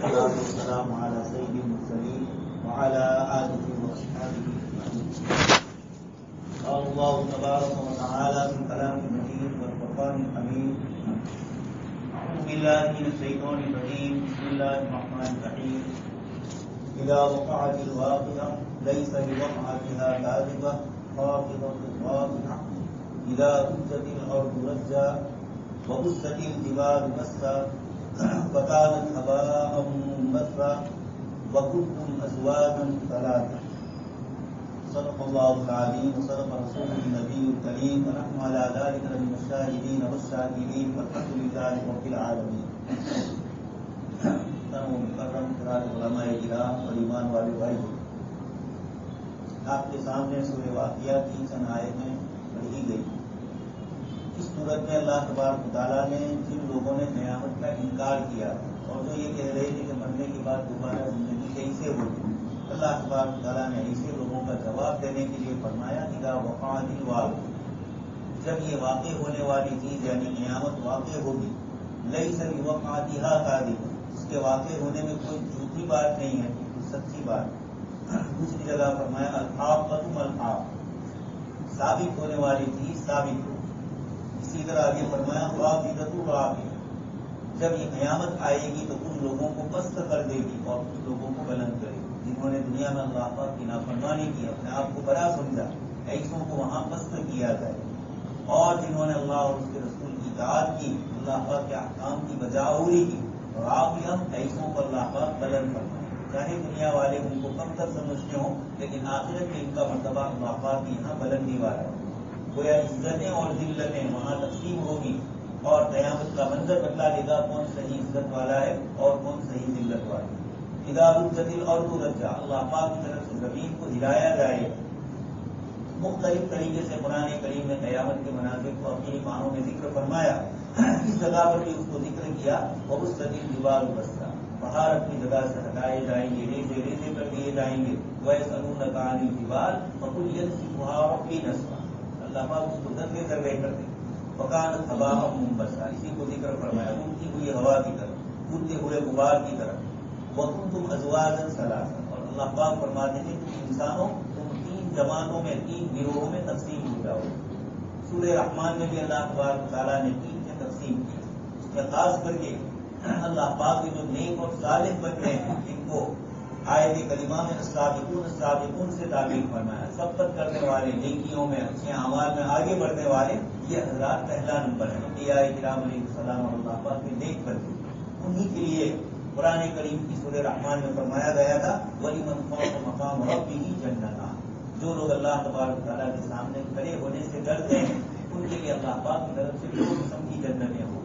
والصلاة والسلام على سيد المرسلين وعلى آله وأصحابه أجمعين. قال الله تبارك وتعالى في كلام المجيد والفرقان الحميد: أعوذ بالله من الشيطان الرجيم. بسم الله الرحمن الرحيم. إذا وقعت الواقعة ليس لوقعتها كاذبة خافضة رافعة إذا رجت الأرض رجا وبست الجبال بسا فكانت هباء منبثا وكنتم أزواجا ثلاثة. صدق الله العظيم وصدق رسوله النبي الكريم ونحن على ذلك من الشاهدين والشاكرين والحمد لله رب العالمين. مکرم قرار علماء کرام اور ایمان والے بھائی، آپ کے سامنے سورہ واقعہ کی چند آیتیں پڑھی گئی. اس صورت میں اللہ تبارک و تعالیٰ نے جن لوگوں نے قیامت کا انکار کیا اور جو یہ کہہ رہے تھے کہ مرنے کے بعد دوبارہ زندگی کیسے ہوگی، اللہ تبارک و تعالیٰ نے ایسے لوگوں کا جواب دینے کے لیے فرمایا کہ اذا وقعت الواقعہ، جب یہ واقع ہونے والی چیز یعنی قیامت واقع ہوگی، لیس لوقعتها کاذبہ، اس کے واقع ہونے میں کوئی جھوٹی بات نہیں ہے، سچی بات. دوسری جگہ فرمایا الحاقۃ ملحاق، ثابت ہونے والی چیز ثابت ہو. اسی طرح آگے فرمایا خافضۃ رافعہ، جب یہ قیامت آئے گی تو کچھ لوگوں کو پست کر دے گی اور کچھ لوگوں کو بلند کرے گی. جنہوں نے دنیا میں اللہ پاک کی نافرمانی کی، اپنے آپ کو بڑا سمجھا، ایسوں کو وہاں پست کیا جائے. اور جنہوں نے اللہ اور اس کے رسول کی اطاعت کی، اللہ پاک کے احکام کی بجاوری کی، رافعہ ایسوں کو اللہ پاک بلند فرمائے. چاہے دنیا والے ان کو کم تر سمجھتے ہوں، لیکن آخرت میں ان کا مرتبہ اللہ پاک کی یہاں بلندی والا ہے. گویا عزتیں اور ذلتیں وہاں تقسیم ہوگی اور قیامت کا منظر بتلا دے گا کون صحیح عزت والا ہے اور کون صحیح ذلت والا ہے. اذا رجت الارض رجا، اللہ پاک کی طرف سے زمین کو ہلایا جائے. مختلف طریقے سے قرآن کریم نے قیامت کے مناظر کو اپنی معنوں میں ذکر فرمایا. اس جگہ پر بھی اس کو ذکر کیا وبست الجبال بسا، پہاڑ اپنی جگہ سے ہٹائے جائیں گے، ریزے ریزے کر دیے جائیں گے. وَيَسْأَلُونَكَ عَنِ الْجِبَالِ فَقُلْ يَنسِفُهَا رَبِّي نَسْفًا، اللہ پاک اس کو ذرے ذرے کر دیں. وَكَانَتْ هَبَاءً مُنبَثًّا، اسی کو ذکر فرمایا اڑتی ہوئی ہوا کی طرح، اڑتے ہوئے غبار کی طرح. وَكُنْتُمْ أَزْوَاجًا ثَلَاثًا، اور اللہ پاک فرماتے ہیں تم انسانوں تم تین جماعتوں میں، تین گروہوں میں تقسیم ہو جاؤ. سورہ رحمان میں بھی اللہ تبارک و تعالیٰ نے تین سے تقسیم کیا. اس میں خاص کر کے اللہ پاک کے جو نیک اور صالح بندے ہیں ان کو آیت کریمہ میں السابقون السابقون سے تعبیر فرمایا. سبقت کرنے والے، نیکیوں میں، اچھے اعمال میں آگے بڑھنے والے، یہ حضرات پہلا نمبر ہے. انبیاء کرام علیہ السلام اور اللہ پاک کے نیک بندے، انہی کے لیے قرآن کریم کی سورہ رحمان میں فرمایا گیا تھا وَلِمَنْ خَافَ مَقَامَ رَبِّهِ جَنَّتَانِ، جو لوگ اللہ تبارک و تعالیٰ کے سامنے کھڑے ہونے سے ڈرتے ہیں ان کے لیے اللہ پاک کی طرف سے دو قسم کی جنتیں ہوں.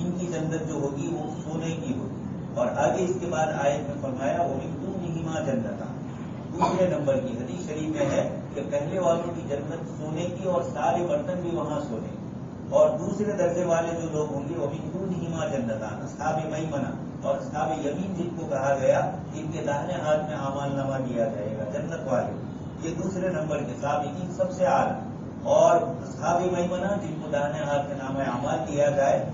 ان کی جنت جو ہوگی وہ سونے کی ہوگی. اور آگے اس کے بعد آیت میں فرمایا وَمِن دُونِهِمَا جَنَّتَانِ، دوسرے نمبر کی حدیث شریف میں ہے کہ پہلے والوں کی جنت سونے کی اور سارے برتن بھی وہاں سونے کی. اور دوسرے درجے والے جو لوگ ہوں گے وَمِن دُونِهِمَا جَنَّتَانِ، اصحاب میمنہ اور اصحاب یمین جن کو کہا گیا، ان کے داہنے ہاتھ میں اعمال نامہ دیا جائے گا. جنت والے یہ دوسرے نمبر کے سابقین سب سے اعلیٰ. اور اصحاب میمنہ جن کو داہنے ہاتھ میں نامہ اعمال دیا جائے،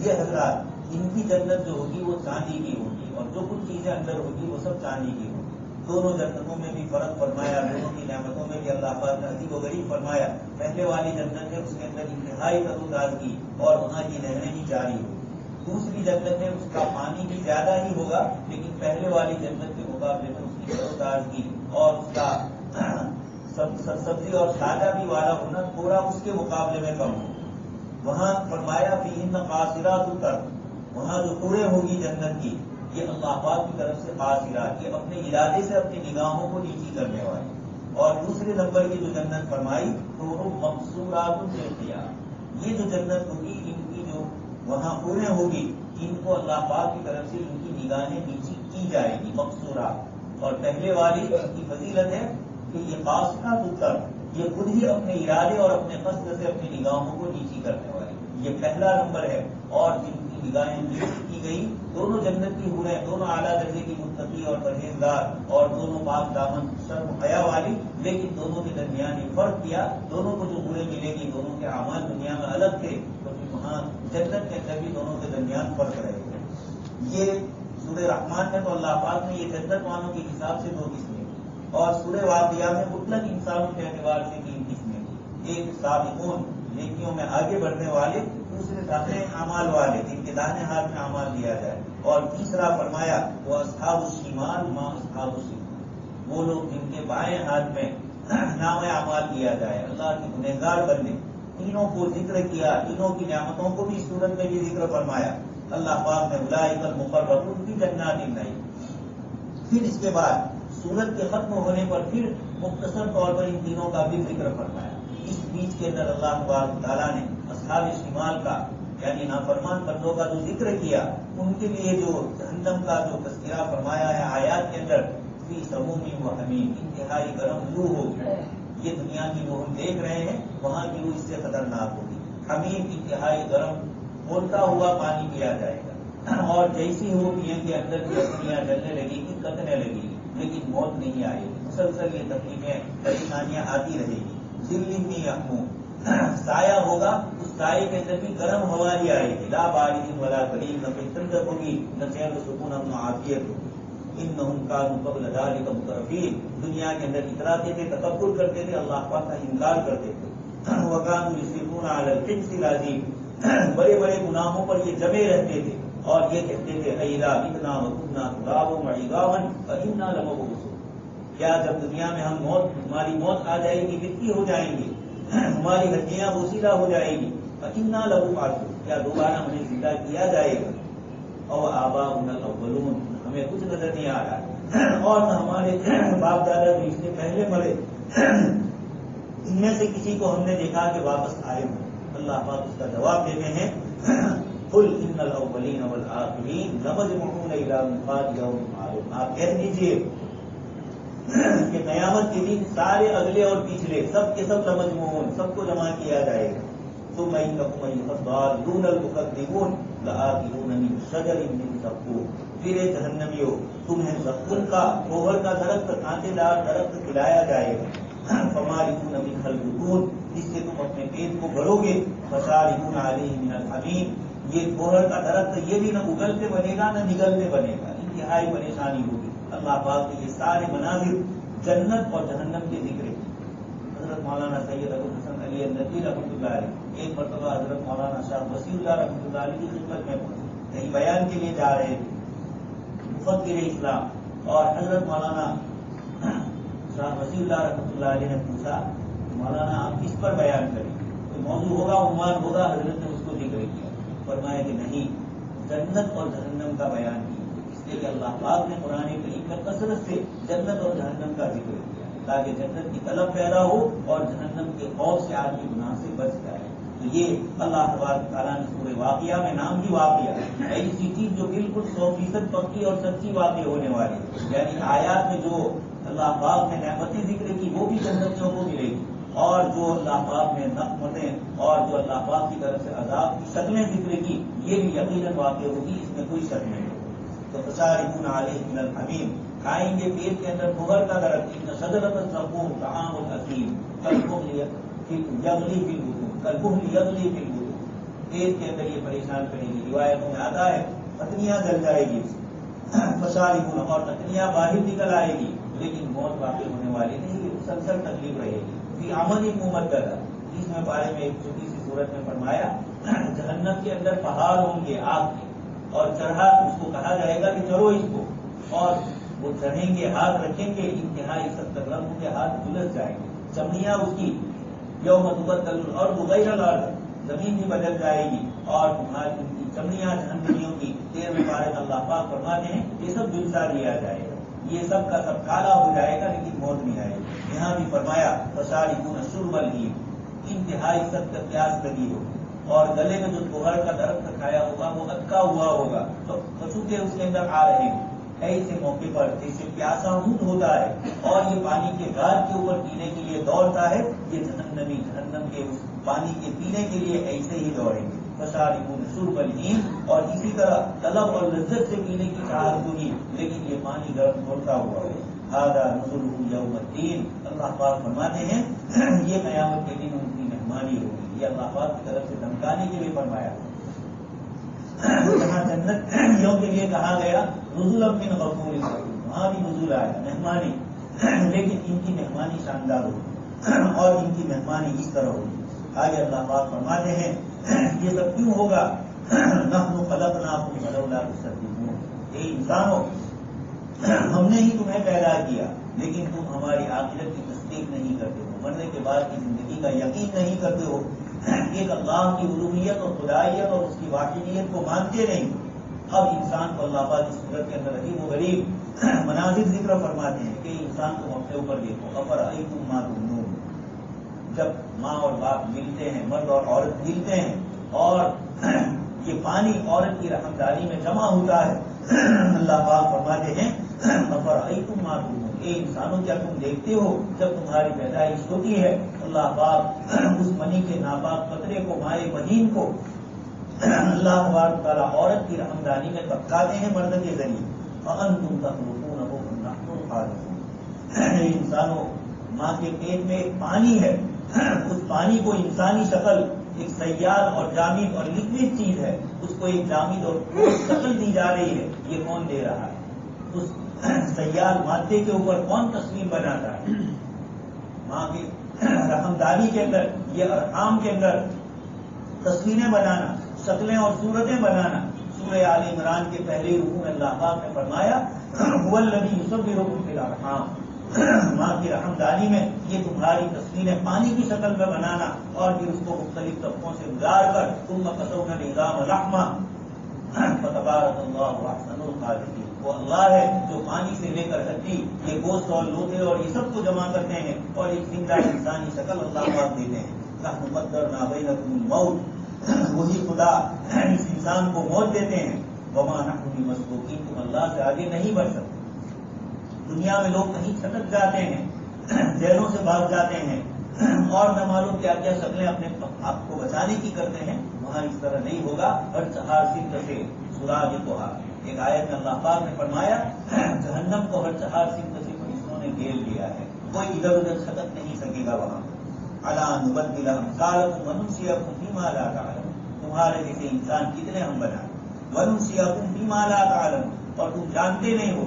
یہ حضرات ان کی جنت جو ہوگی وہ چاندی کی ہوگی اور جو کچھ چیزیں اندر ہوگی وہ سب چاندی کی ہوگی. دونوں جنتوں میں بھی فرق فرمایا، دونوں کی نعمتوں میں بھی اللہ پاک نے عجیب و غریب فرمایا. پہلے والی جنت ہے اس کے اندر انتہائی تر و تازگی اور وہاں کی نہریں بھی جاری ہوگی. دوسری جنت میں اس کا پانی بھی زیادہ ہی ہوگا لیکن پہلے والی جنت کے مقابلے میں اس کی تر و تازگی اور اس کا سبزی اور تازہ بھی والا ہونا تھوڑا اس کے مقابلے میں کم ہوگا. وہاں فرمایا فیہن قاصرات الطرف، وہاں جو پورے ہوگی جنت کی یہ اللہ پاک کی طرف سے قاصرات، یہ اپنے ارادے سے اپنی نگاہوں کو نیچی کرنے والی. اور دوسرے نمبر کی جو جنت فرمائی تو مقصورات بالخیام، یہ جو جنت ہوگی ان کی جو وہاں پورے ہوگی ان کو اللہ پاک کی طرف سے ان کی نگاہیں نیچی کی جائے گی مقصورات. اور پہلے والی ان کی فضیلت ہے کہ یہ قاصرات الطرف، یہ خود ہی اپنے ارادے اور اپنے قصد سے اپنی نگاہوں کو نیچی کرنے والی، یہ پہلا نمبر ہے. اور جن کی نگاہیں نیچی کی گئی دونوں جنت کی حوریں، دونوں اعلیٰ درجے کی متقی اور پرہیزگار اور دونوں پاک دامن شرم حیا والی، لیکن دونوں کے درمیان یہ فرق کیا. دونوں کو جو حوریں ملے گی دونوں کے اعمال دنیا میں الگ تھے، تو پھر وہاں جنت کے اندر بھی دونوں کے درمیان فرق رہے گا. یہ سورہ رحمان میں تو اللہ پاک نے یہ جنت والوں کے حساب سے 2 قسمیں کی، اور سورہ واقعہ میں مطلق انسانوں کے اعتبار سے 3 قسمیں کی۔ ایک سابقون، نیکیوں میں آگے بڑھنے والے، دوسرے داخلے اعمال والے جن کے داہنے ہاتھ میں اعمال دیا جائے، اور تیسرا فرمایا وہ اصحاب الشمال ما اصحاب الشمال، وہ لوگ جن کے بائیں ہاتھ میں نام اعمال دیا جائے، اللہ کے گنہگار بندے۔ تینوں کو ذکر کیا، تینوں کی نعمتوں کو بھی اس صورت میں بھی ذکر فرمایا۔ اللہ پاک نے اولئک المقربون فی جنات النعیم۔ پھر اس کے بعد سورت کے ختم ہونے پر پھر مختصر طور پر ان تینوں کا بھی ذکر فرمایا۔ اس بیچ کے اندر اللہ تبارک تعالیٰ نے اصحاب شمال کا یعنی نافرمان بندوں کا جو ذکر کیا، ان کے لیے جو جہنم کا جو تذکرہ فرمایا ہے آیات کے اندر، فی سموم و حمیم، انتہائی گرم لو ہوگی۔ یہ دنیا کی جو ہم دیکھ رہے ہیں وہاں کی لو اس سے خطرناک ہوگی۔ حمیم انتہائی گرم کھولتا ہوا پانی پیا جائے گا، اور جیسی وہ پیئیں گے اندر کی ہڈیاں جلنے لگے گی، کتنے لگے گی، لیکن موت نہیں آئے گی۔ مسلسل یہ تکلیفیں پریشانیاں آتی رہے گی۔ ذل میں یحموم، سایہ ہوگا، اس سائے کے اندر بھی گرم ہوا ہی آئے گی۔ لا بارد ولا کریم، نہ کوئی ٹھنڈک ہوگی، نہ چین و سکون، امن و عافیت ہوگی۔ انہم کانوا قبل ذلک مترفین، دنیا کے اندر اتراتے تھے، تکبر کرتے تھے، اللہ پاک کا انکار کرتے تھے۔ وکانوا یصرون علی الحنث العظیم، بڑے بڑے گناہوں پر یہ جمے رہتے تھے اور یہ کہتے تھے اذا متنا وكنا ترابا وعظاما فإنا لمبعوثون، کیا جب دنیا میں ہماری موت آ جائے گی، مٹی ہو جائیں گے، ہماری ہڈیاں بوسیدہ ہو جائے گی، فإنا لمبعوثون، کیا دوبارہ ہمیں زندہ کیا جائے گا؟ او آباؤنا الاولون، ہمیں کچھ نظر نہیں آ رہا، اور نہ ہمارے باپ دادا بھی اس سے پہلے مرے، ان میں سے کسی کو ہم نے دیکھا کہ واپس آئے ہوں۔ اللہ پاک اس کا جواب دیتے ہیں قل ان الاولین والآخرین لمجموعون الی میقات یوم معلوم، آپ کہہ دیجیے کہ قیامت کے دن سارے اگلے اور پچھلے سب کے سب لمجموعون، سب کو جمع کیا جائے گا۔ ثم انکم ایھا الضالون المکذبون لآکلون من شجر من زقوم، پھر جہنمیوں تمہیں زقوم کا گوبر کا درخت، کانٹے دار درخت کھلایا جائے گا، فمالئون منہ البطون، جس سے تم اپنے پیٹ کو بھرو گے، فشاربون علیہ من الحمیم، یہ گوہر کا درخت یہ بھی نہ اگلتے بنے گا نہ نگلتے بنے گا، انتہائی پریشانی ہوگی۔ اللہ پاک نے یہ سارے مناظر جنت اور جہنم کے ذکر کی۔ حضرت مولانا سید ابو الحسن علی الندوی رحمۃ اللہ علیہ ایک مرتبہ حضرت مولانا شاہ وسیع اللہ رحمۃ اللہ علیہ کی خدمت میں کہیں بیان کے لیے جا رہے تھے، مفکر اسلام، اور حضرت مولانا شاہ وسیع اللہ رحمۃ اللہ علیہ نے پوچھا مولانا آپ کس پر بیان کریں، کوئی موضوع ہوگا، عنوان ہوگا؟ حضرت نے اس کو ذکر کیا، فرمایا کہ نہیں، جنت اور جہنم کا بیان کیا، اس لیے کہ اللہ پاک نے قرآن کریم میں کثرت سے جنت اور جہنم کا ذکر کیا تاکہ جنت کی طلب پیدا ہو اور جہنم کے خوف سے آدمی گناہ سے بچ جائے۔ تو یہ اللہ تبارک تعالیٰ نے سورہ واقعہ میں نام ہی واقعہ، ایسی چیز جو بالکل 100% پکی اور سچی واقع ہونے والی، یعنی آیات میں جو اللہ پاک نے نعمتیں ذکر کی وہ بھی جنتیوں کو ملے گی، اور جو اللہ پاک نے نقمتیں اور جو اللہ پاک کی طرف سے عذاب کی شکلیں ذکر کی یہ بھی یقیناً واقع ہوگی، اس میں کوئی شک نہیں ہوگی۔ تو فشاربون علیہ من الحمیم، کھائیں گے پیٹ کے اندر گوہر کا درخت، ان شجرۃ الزقوم طعام الاثیم کالمہل یغلی فی البطون، کالمہل یغلی فی البطون، پیٹ کے اندر یہ پریشان کرے گی۔ روایتوں میں آتا ہے پتنیاں جل جائے گی، فشاربون، اور پتنیاں باہر نکل آئے گی، لیکن موت واقع ہونے والی نہیں، یہ مسلسل تکلیف رہے گی۔ فی عمل ممددہ، اس میں بارے میں ایک چھوٹی سی صورت میں فرمایا جہنم کے اندر پہاڑ ہوں گے آگ کے، اور چڑھا اس کو کہا جائے گا کہ چڑھو اس کو، اور وہ چڑھیں گے، ہاتھ رکھیں گے، انتہائی سخت گرم ہوں گے، ہاتھ جھلس جائیں گے، چمڑیاں اس کی یوم تبدل الارض غیر الارض، زمین بھی بدل جائے گی، اور تمہاری ان کی چمڑیاں جہنمیوں کی 13 پارے اللہ پاک فرماتے ہیں یہ سب جلسا لیا جائے گا، یہ سب کا سب کالا ہو جائے گا لیکن موت نہیں آئے گی۔ یہاں بھی فرمایا فشاربون شرب الہیم، انتہائی سخت پیاس لگی ہوگی، اور گلے میں جو گوہر کا درخت کھایا ہوگا وہ اٹکا ہوا ہوگا، تو کچوکے اس کے اندر آ رہے ہیں۔ ایسے موقع پر جیسے پیاسا اونٹ ہوتا ہے اور یہ پانی کے گار کے اوپر پینے کے لیے دوڑتا ہے، یہ جہنمی جہنم کے اس پانی کے پینے کے لیے ایسے ہی دوڑیں گے۔ فشاربون شرب الہیم، اور اسی طرح طلب اور لذت سے پینے کی چاہت ہوگی، لیکن یہ پانی گرم کھولتا ہوا ہے۔ ھذا نزلهم یوم الدین، اللہ پاک فرماتے ہیں یہ قیامت کے دن ان کی مہمانی ہوگی، یہ اللہ پاک کی طرف سے دھمکانے کے لیے فرمایا۔ جہاں جنت کے لیے کہا گیا نزلا من غفور رحیم، وہاں بھی نزول آیا مہمانی، لیکن ان کی مہمانی شاندار ہوگی اور ان کی مہمانی اس طرح ہوگی۔ آگے اللہ پاک فرماتے ہیں یہ سب کیوں ہوگا؟ نحن خلقناکم فلولا تصدقون، اے انسانوں ہم نے ہی تمہیں پیدا کیا لیکن تم ہماری آخرت کی تصدیق نہیں کرتے ہو، مرنے کے بعد کی زندگی کا یقین نہیں کرتے ہو، ایک اللہ کی الوہیت اور خدائیت اور اس کی واحدیت کو مانتے نہیں۔ اب انسان کو اللہ پاک کی صورت کے اندر عجیب و غریب مناظر ذکر فرماتے ہیں کہ انسان کو اپنے اوپر دیکھو، افرأیتم ما تمنون، جب ماں اور باپ ملتے ہیں، مرد اور عورت ملتے ہیں اور یہ پانی عورت کی رحمداری میں جمع ہوتا ہے، اللہ پاک فرماتے ہیں افرأیتم ما تمنون، اے انسانوں کیا تم دیکھتے ہو جب تمہاری پیدائش ہوتی ہے اللہ پاک اس منی کے ناپاک قطرے کو، مائے مہین کو اللہ تبارک تعالیٰ عورت کی رحمدانی میں بتکاتے ہیں مرد کے ذریعے، فأنتم تخلقونہ ونحن الخالقون، اے انسانوں ماں کے پیٹ میں ایک پانی ہے، اس پانی کو انسانی شکل، ایک سیال اور جامد اور لکوڈ چیز ہے، اس کو ایک جامد اور شکل دی جا رہی ہے، یہ کون دے رہا ہے؟ اس سیال مادے کے اوپر کون تصویر بناتا ہے؟ ماں کی رحمداری کے اندر، یہ ارحام کے اندر تصویریں بنانا، شکلیں اور صورتیں بنانا۔ سورہ آل عمران کے پہلے رکوع میں اللہ پاک نے فرمایا هو الذی یصورکم فی الارحام، ماں کی رحمداری میں یہ تمہاری تصویریں پانی کی شکل میں بنانا اور پھر اس کو مختلف طبقوں سے گزار کر ثم قسونا العظام لحما فتبارک اللہ احسن الخالقین، وہ اللہ ہے جو پانی سے لے کر ہڈی، یہ گوشت اور لوتھے اور یہ سب کو جمع کرتے ہیں اور ایک زندہ انسانی شکل اللہ پاک دیتے ہیں۔ نحن قدرنا بینکم الموت، وہی خدا اس انسان کو موت دیتے ہیں۔ وما نحن بمسبوقین، تم اللہ سے آگے نہیں بڑھ سکتے۔ دنیا میں لوگ کہیں چھٹک جاتے ہیں، جیلوں سے بھاگ جاتے ہیں اور نہ معلوم کیا کیا شکلیں اپنے آپ کو بچانے کی کرتے ہیں، وہاں اس طرح نہیں ہوگا۔ ہر چہار سمت سے سراج توہا، ایک آیت میں اللہ پاک نے فرمایا جہنم کو ہر چہار سمت سے فرشتوں نے گھیر لیا ہے، کوئی ادھر ادھر چھٹک نہیں سکے گا وہاں۔ الا نبدل امثالکم وننسیکم فیما لا تعلمون، تمہارے جیسے انسان کتنے ہم بنائیں، وننسیکم فیما لا تعلمون، اور تم جانتے نہیں ہو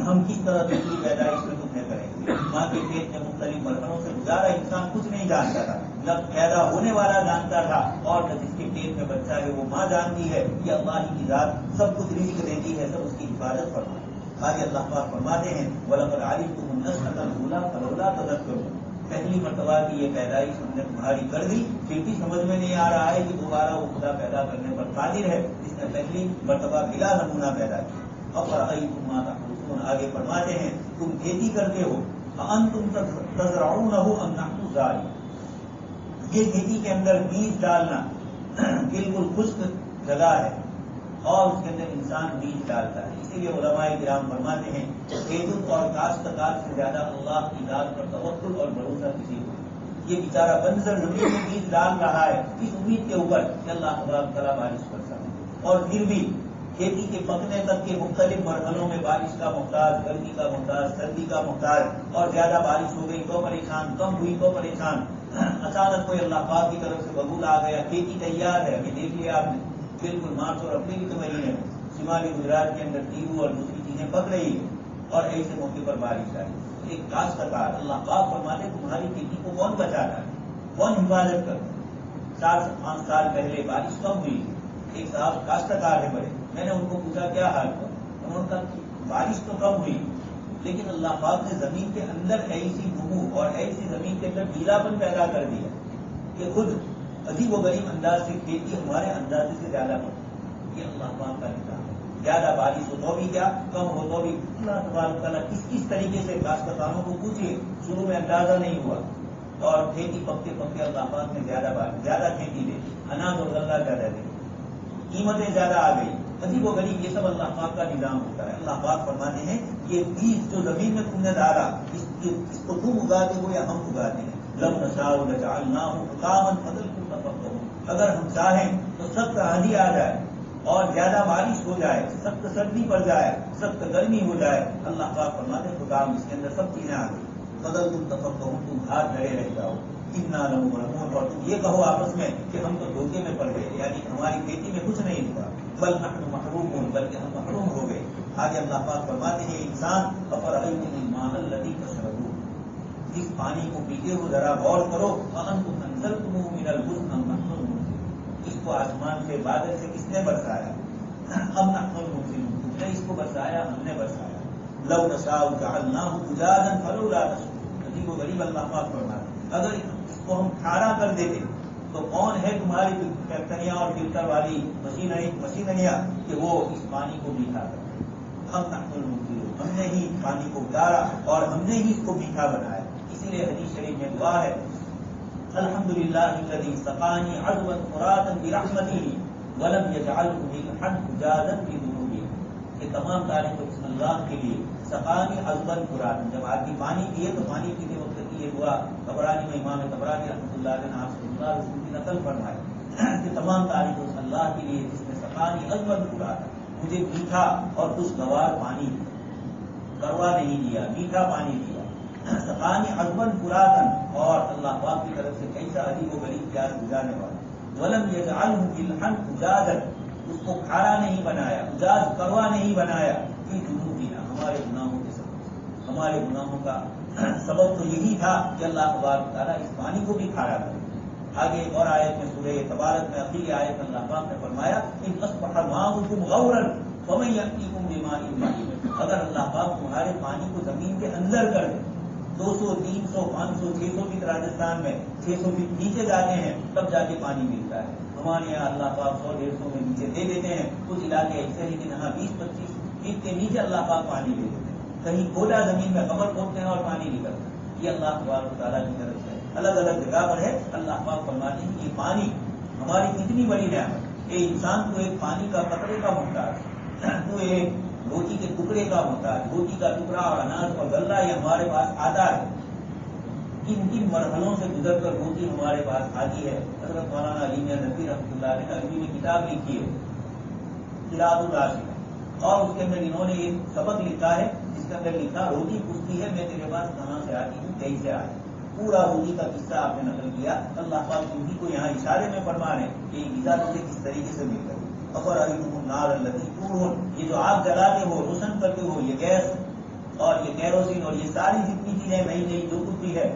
ہم کس طرح دوسری پیدائش میں تمہیں کریں گے۔ ماں کے پیٹ میں مختلف مرحلوں سے گزارا انسان کچھ نہیں جانتا تھا، جب پیدا ہونے والا جانتا تھا اور جب جس کے پیٹ میں بچہ ہے وہ ماں جانتی ہے کہ اللہ کی ذات سب کچھ رزق دیتی ہے، سب اس کی حفاظت فرماتی ہے۔ آگے اللہ پاک فرماتے ہیں وَلَقَدْ عَلِمْتُمُ النَّشْأَةَ الْأُولَىٰ فَلَوْلَا تَذَكَّرُونَ، پہلی مرتبہ کی یہ پیدائش ہم نے تمہاری کر دی، پھر بھی سمجھ میں نہیں آ رہا ہے کہ دوبارہ وہ خدا پیدا کرنے پر قادر ہے جس نے پہلی مرتبہ بلا نمونہ پیدا کیا۔ أَفَرَأَيْتُم مَّا تَحْرُثُونَ، آگے فرماتے ہیں تم کھیتی کرتے ہو، أَأَنتُمْ تَزْرَعُونَهُ أَمْ نَحْنُ الزَّارِعُونَ، یہ کھیتی کے اندر بیج ڈالنا بالکل خشک جگہ ہے اور اس کے اندر انسان بیج ڈالتا ہے، اسی لیے علماء کرام فرماتے ہیں کھیت اور کاشتکار سے زیادہ اللہ کی ذات پر توکل اور بھروسہ کسی کو، یہ بیچارہ بنجر زمین میں بیج ڈال رہا ہے اس امید کے اوپر کہ اللہ تبارک تعالیٰ بارش کر سکے، اور پھر بھی کھیتی کے پکنے تک کے مختلف مرحلوں میں بارش کا محتاج، گرمی کا محتاج، سردی کا محتاج، اور زیادہ بارش ہو گئی تو پریشان، کم ہوئی تو پریشان، اچانک کوئی اللہ پاک کی طرف سے ببول آ گیا، کھیتی تیار ہے، ابھی دیکھ لیا آپ نے بالکل مارچ اور اپریل کے مہینے میں شمالی گجرات کے اندر تیرو اور دوسری چیزیں پک رہی ہے اور ایسے موقع پر بارش آئی، ایک کاشتکار اللہ پاک فرماتے تمہاری کھیتی کو کون بچاتا ہے، کون حفاظت کرتا ہے۔ 4 سے 5 سال پہلے بارش کم ہوئی، ایک صاحب کاشتکار ہے بڑے، میں نے ان کو پوچھا کیا حال تھا، انہوں نے کہا بارش تو کم ہوئی لیکن اللہ پاک نے زمین کے اندر ایسی نمو اور ایسی زمین کے اندر ڈھیلاپن پیدا کر دیا کہ خود عجیب و غریب انداز سے کھیتی ہمارے اندازے سے زیادہ بڑھتی، یہ اللہ پاک کا نظام ہے۔ زیادہ بارش ہو تو بھی کیا، کم ہو تو بھی اللہ تبارک تعالیٰ کس طریقے سے کاشتکاروں کو پوچھیے، شروع میں اندازہ نہیں ہوا اور کھیتی پکتے پکتے اللہ پاک نے زیادہ کھیتی دے، اناج اور غلہ زیادہ دے، قیمتیں زیادہ آ گئی، عجیب و غریب، یہ سب اللہ پاک کا نظام ہوتا ہے۔ اللہ پاک فرماتے ہیں یہ بیج جو زمین میں تم نے ڈالا اس کو تم اگاتے ہو یا ہم اگاتے ہیں، لَوْ نَشَاءُ لَجَعَلْنَاهُ حُطَامًا فَظَلْتُمْ تَفَكَّهُونَ، اگر ہم چاہیں تو سخت آندھی آ جائے اور زیادہ بارش ہو جائے، سخت سردی پڑ جائے، سخت گرمی ہو جائے، اللہ پاک فرماتے ہیں حُطَام، اس کے اندر سب چیزیں آ گئی، فَظَلْتُمْ تَفَكَّهُونَ، تم ہاتھ دھرے رہ جاؤ، اِنَّا لَمُغْرَمُونَ، اور تم یہ کہو آپس میں کہ ہم تو دھوکے میں پڑ گئے، یعنی ہماری کھیتی میں کچھ نہیں ہوا، بل نحن محرومون، بلکہ ہم محروم ہو گئے، آگے اللہ پاک فرماتے ہیں انسان افرأیتم الماء الذی تشربون، اس پانی کو پیتے ہو ذرا غور کرو، وانتم انزلتموہ من المزن ام نحن المنزلون، اس کو آسمان سے بادل سے کس نے برسایا؟ ام نحن المنزلون، تم نے اس کو برسایا، ہم نے برسایا، لو نشاء جعلناہ اجاجا فلولا تشکرون، عجیب و غریب اللہ پاک فرماتے اگر اس کو ہم کھارا کر دیتے تو کون ہے تمہاری فیکٹریاں اور فلٹر والی مشینریاں کہ وہ اس پانی کو میٹھا کریں؟ ہم نحن المنزلون، ہم نے ہی پانی کو اتارا اور ہم نے ہی اس کو میٹھا بنایا۔ اسی لیے حدیث شریف میں دعا ہے الحمدللہ الذی سقانی عذبا فراتا برحمتہ ولم یجعلہ ملحا اجاجا بذنوبہ، کہ تمام تعریف بسم اللہ کے لیے سقانی عذبا فراتا، جب آدمی پانی پیے تو پانی پیتے وقت کی یہ دعا طبرانی میں امام طبرانی رحمۃ اللہ علیہ نے آپ سے اللہ رسول کی نقل فرمائی کہ تمام تعریف اس اللہ کے لیے جس نے سقانی عذبا فراتا، مجھے میٹھا اور خوشگوار پانی کروا نہیں دیا، میٹھا پانی دیا، سقانی عذبا فراتا، اور اللہ پاک کی طرف سے کیسا عجیب و غریب پیاس بجھانے والا، ولم یجعلہ ملحا اجاجا، اس کو کھارا نہیں بنایا، اجاج کروا نہیں بنایا، فی ذنوبنا، ہمارے گناہوں کے سبب، ہمارے گناہوں کا سبب تو یہی تھا کہ اللہ تبارک تعالیٰ اس پانی کو بھی کھارا کرے۔ آگے ایک اور آیت میں سورہ تبارک میں اخیری آیت میں اللہ پاک نے فرمایا ان اصبح ماؤکم غورا فمن یأتیکم بماء معین، اگر اللہ پاک تمہارے پانی کو زمین کے اندر کر دے، 200 300 500 600 فٹ راجستھان میں 600 فٹ نیچے جاتے ہیں تب جا کے پانی ملتا ہے، ہمارے یہاں اللہ پاک 100 150 میں نیچے دے دیتے ہیں، کچھ علاقے ایسے ہیں کہ جہاں 20-25 فٹ کے نیچے اللہ پاک پانی دے دیتے ہیں، کہیں کھودا زمین میں قبر کھودتے ہیں اور پانی نکلتا ہے، یہ اللہ تبارک تعالیٰ کی طرف سے الگ الگ جگہ پر ہے۔ اللہ پاک فرماتے ہیں یہ پانی ہماری کتنی بڑی نعمت، اے انسان تو ایک پانی کا قطرے کا محتاج، تو ایک روٹی کے ٹکڑے کا محتاج، روٹی کا ٹکڑا اور اناج اور غلہ یہ ہمارے پاس آتا ہے، کن کن مرحلوں سے گزر کر روٹی ہمارے پاس آتی ہے۔ حضرت مولانا علی میاں نقوی رحمۃ اللہ علیہ نے عربی میں کتاب لکھی ہے قراءۃ الراشدہ، اور اس کے اندر انہوں نے ایک سبق لکھا ہے جس کے اندر لکھا روٹی پوچھتی ہے میں تیرے پاس کہاں سے آتی ہوں، کیسے آئی، پورا روٹی کا قصہ آپ نے نقل کیا۔ اللہ پاک روٹی کو یہاں اشارے میں فرما رہے ہیں کہ یہ غذا تجھے کس طریقے سے مل گئی۔ افرأیتم النار التی تورون، یہ جو آگ جلاتے ہو روشن کرتے ہو، یہ گیس اور یہ کیروسین اور یہ ساری جتنی چیزیں نئی نئی جو کچھ بھی ہے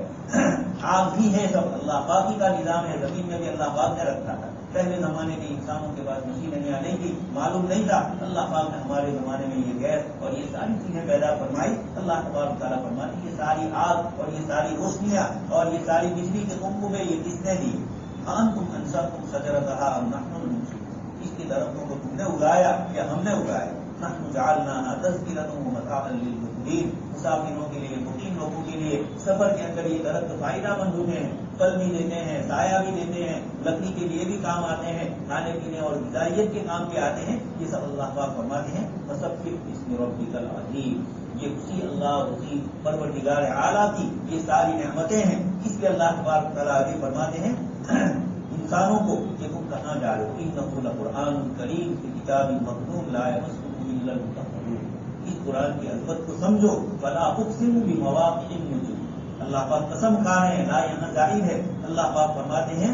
آگ بھی ہے، سب اللہ پاک ہی کا نظام ہے، زمین میں بھی اللہ پاک نے رکھا تھا۔ پہلے زمانے کے انسانوں کے پاس مشینریاں نہیں تھی، معلوم نہیں تھا، اللہ پاک نے ہمارے زمانے میں یہ گیس اور یہ ساری چیزیں پیدا فرمائی۔ اللہ تبارک تعالیٰ فرماتی یہ ساری آگ اور یہ ساری روشنیاں اور یہ ساری بجلی کے کنبے یہ کس نے دی؟ انتم انشأتم شجرتها ام نحن المنشئون، اس کے درختوں کو تم نے اگایا یا ہم نے اگایا؟ نحن جعلناها تذکرة ومتاعا للمقوین، مسافروں کے لیے، مقیم لوگوں کے لیے سفر کے اندر یہ درخت فائدہ مند ہوتے ہیں، پھل بھی دیتے ہیں، سایہ بھی دیتے ہیں، لکڑی کے لیے بھی کام آتے ہیں، کھانے پینے اور غذائیت کے کام کے آتے ہیں، یہ سب اللہ پاک فرماتے ہیں فسبح باسم ربک العظیم، یہ اسی اللہ اور اسی پروردگار اعلیٰ کی یہ ساری نعمتیں ہیں۔ اس لیے اللہ تبارک تعالیٰ آگے فرماتے ہیں انسانوں کو کہ تم کہاں جا رہے ہو، انہ لقرآن کریم فی کتاب مکنون لا یمسہ الا المطہرون، اس قرآن کی عظمت کو سمجھو، فلا اقسم بمواقع النجوم، اللہ پاک قسم کھا رہے ہیں، لا یہاں ظاہر ہے، اللہ پاک فرماتے ہیں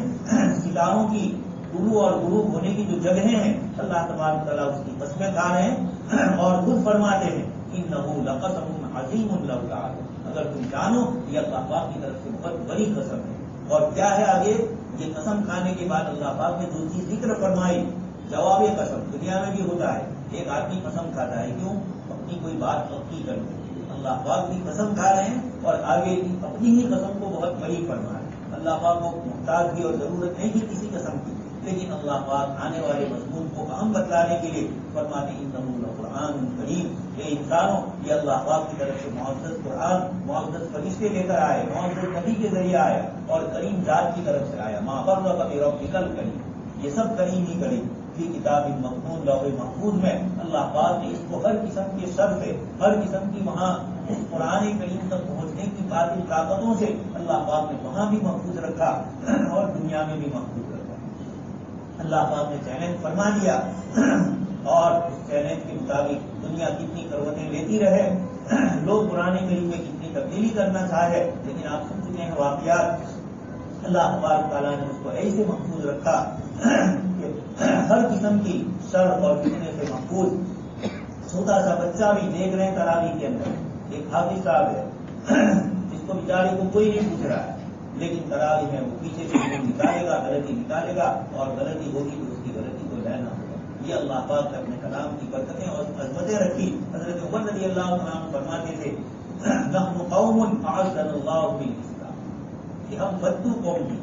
ستاروں کی طلوع اور غروب ہونے کی جو جگہیں ہیں اللہ تبارک تعالیٰ اس کی قسمیں کھا رہے ہیں اور خود فرماتے ہیں انہ لقسم عظیم لو تعلمون، اگر تم جانو یہ اللہ پاک کی طرف سے بہت بڑی قسم ہے۔ اور کیا ہے آگے یہ قسم کھانے کے بعد اللہ پاک نے جو چیز ذکر فرمائی، جواب قسم دنیا میں بھی ہوتا ہے، ایک آدمی قسم کھاتا ہے کیوں؟ اپنی کوئی بات پکی کرنے کے لیے، اللہ پاک بھی قسم کھا رہے ہیں اور آگے اپنی ہی قسم کو بہت بڑی فرما ہے۔ اللہ پاک کو محتاج کی اور ضرورت نہیں تھی کسی قسم کی، لیکن اللہ پاک آنے والے مضمون کو اہم بتلانے کے لیے فرماتے انہ لقرآن کریم، یہ انسانوں یہ اللہ پاک کی طرف سے معزز قرآن، معزز فرشتے لے کر آئے، معزز نبی کے ذریعے آیا اور کریم ذات کی طرف سے آیا، ما غرک بربک الکریم، یہ سب کریم ہی کریم فی کتاب مکنون، لوح محفوظ میں اللہ پاک نے اس کو ہر قسم کے شر سے، ہر قسم کی وہاں اس قرآن کریم تک پہنچنے کی باطل طاقتوں سے اللہ پاک نے وہاں بھی محفوظ رکھا اور دنیا میں بھی محفوظ رکھا۔ اللہ پاک نے چیلنج فرما دیا اور اس چیلنج کے مطابق دنیا کتنی کروٹیں لیتی رہے، لوگ قرآن کریم میں کتنی تبدیلی کرنا چاہے، لیکن آپ سن چکے ہیں واقعات، اللہ تبارک تعالیٰ نے اس کو ایسے محفوظ رکھا کہ ہر قسم کی شر اور فتنے سے محفوظ، چھوٹا سا بچہ بھی دیکھ رہے ہیں تراویح کے اندر، ایک حافظ صاحب ہے جس کو بیچارے کو کوئی نہیں پوچھ رہا ہے، لیکن تراویح میں وہ پیچھے سے نکالے گا، غلطی نکالے گا، اور غلطی ہوگی تو اس کی غلطی کو لینا ہوگا۔ یہ اللہ پاک نے اپنے کلام کی برکتیں اور عظمتیں رکھی۔ حضرت عمر رضی اللہ عنہ فرماتے تھے نحن قوم اعزنا اللہ بالاسلام، کہ ہم بدو قوم تھی،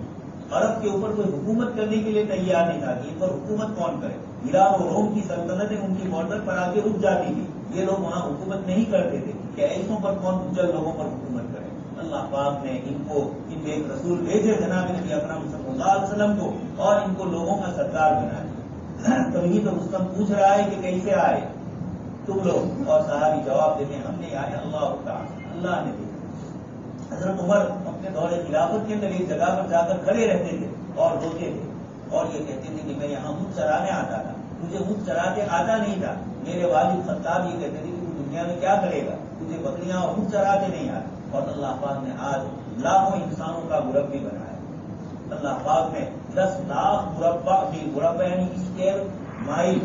عرب کے اوپر کوئی حکومت کرنے کے لیے تیار نہیں تھا کہ ان پر حکومت کون کرے۔ ہلال و روم کی سلطنتیں ان کی بارڈر پر آ کے رک جاتی تھی، یہ لوگ وہاں حکومت نہیں کرتے تھے کہ ایسوں پر کون اجل لوگوں پر حکومت کرے۔ اللہ پاک نے ان کو ان میں ایک رسول بھیجے جناب نبی اکرم صلی اللہ علیہ وسلم کو، اور ان کو لوگوں کا سردار بنایا۔ تبھی تو رستم پوچھ رہا ہے کہ کیسے آئے تم لوگ، اور صحابی جواب دیتے ہیں ہم نے آئے اللہ تعالی، اللہ نے بھیجا۔ حضرت عمر اپنے دور خلافت کے اندر ایک جگہ پر جا کر کھڑے رہتے تھے اور روتے تھے، اور یہ کہتے تھے کہ میں یہاں اونٹ چرانے آتا تھا، مجھے اونٹ چراتے آتا نہیں تھا۔ میرے والد خطاب یہ کہتے تھے کہ تو دنیا میں کیا کرے گا، تجھے بکریاں اور اونٹ چراتے نہیں آتے۔ اور اللہ پاک نے آج لاکھوں انسانوں کا مربی بنایا۔ اللہ پاک نے 10 لاکھ مربع میل، مربع یعنی اسکوائر مائل،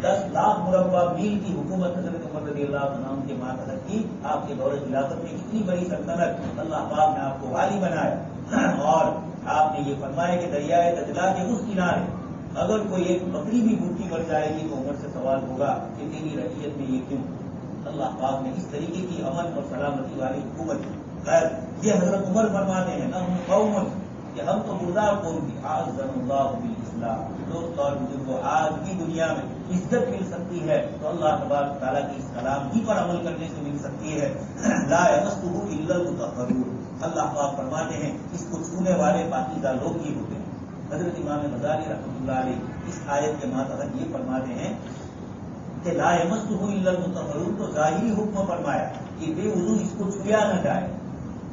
10 لاکھ مربع میل کی حکومت حضرت عمر رضی اللہ عنہ کے ماتحت کی۔ آپ کے دور خلافت میں اتنی بڑی سلطنت، اللہ پاک نے آپ کو والی بنایا، اور آپ نے یہ فرمایا کہ دریائے دجلہ کے اس کنارے اگر کوئی ایک بکری بھی بھوکی مر جائے گی تو عمر سے سوال ہوگا کہ تیری رعیت میں یہ کیوں۔ اللہ پاک نے اس طریقے کی امن اور سلامتی والی حکومت کی۔ خیر، یہ حضرت عمر فرماتے ہیں نا ہم قوم، کہ ہم تو مردار قوم تھی، اعزنا اللہ بالاسلام۔ دوست اور بزرگوں، آج کی دنیا میں عزت مل سکتی ہے تو اللہ تبارک تعالیٰ کے اس کلام ہی پر عمل کرنے سے مل سکتی ہے۔ لا یمسہ الا المطہرون، اللہ پاک فرماتے ہیں اس کو چھونے والے پاکیزہ لوگ ہی ہوتے ہیں۔ حضرت امام غزالی رحمۃ اللہ علیہ اس آیت کے ماتحت یہ فرماتے ہیں کہ لا یمسہ الا المطہرون، تو ظاہری حکم فرمایا کہ بے وضو اس کو چھویا نہ جائے،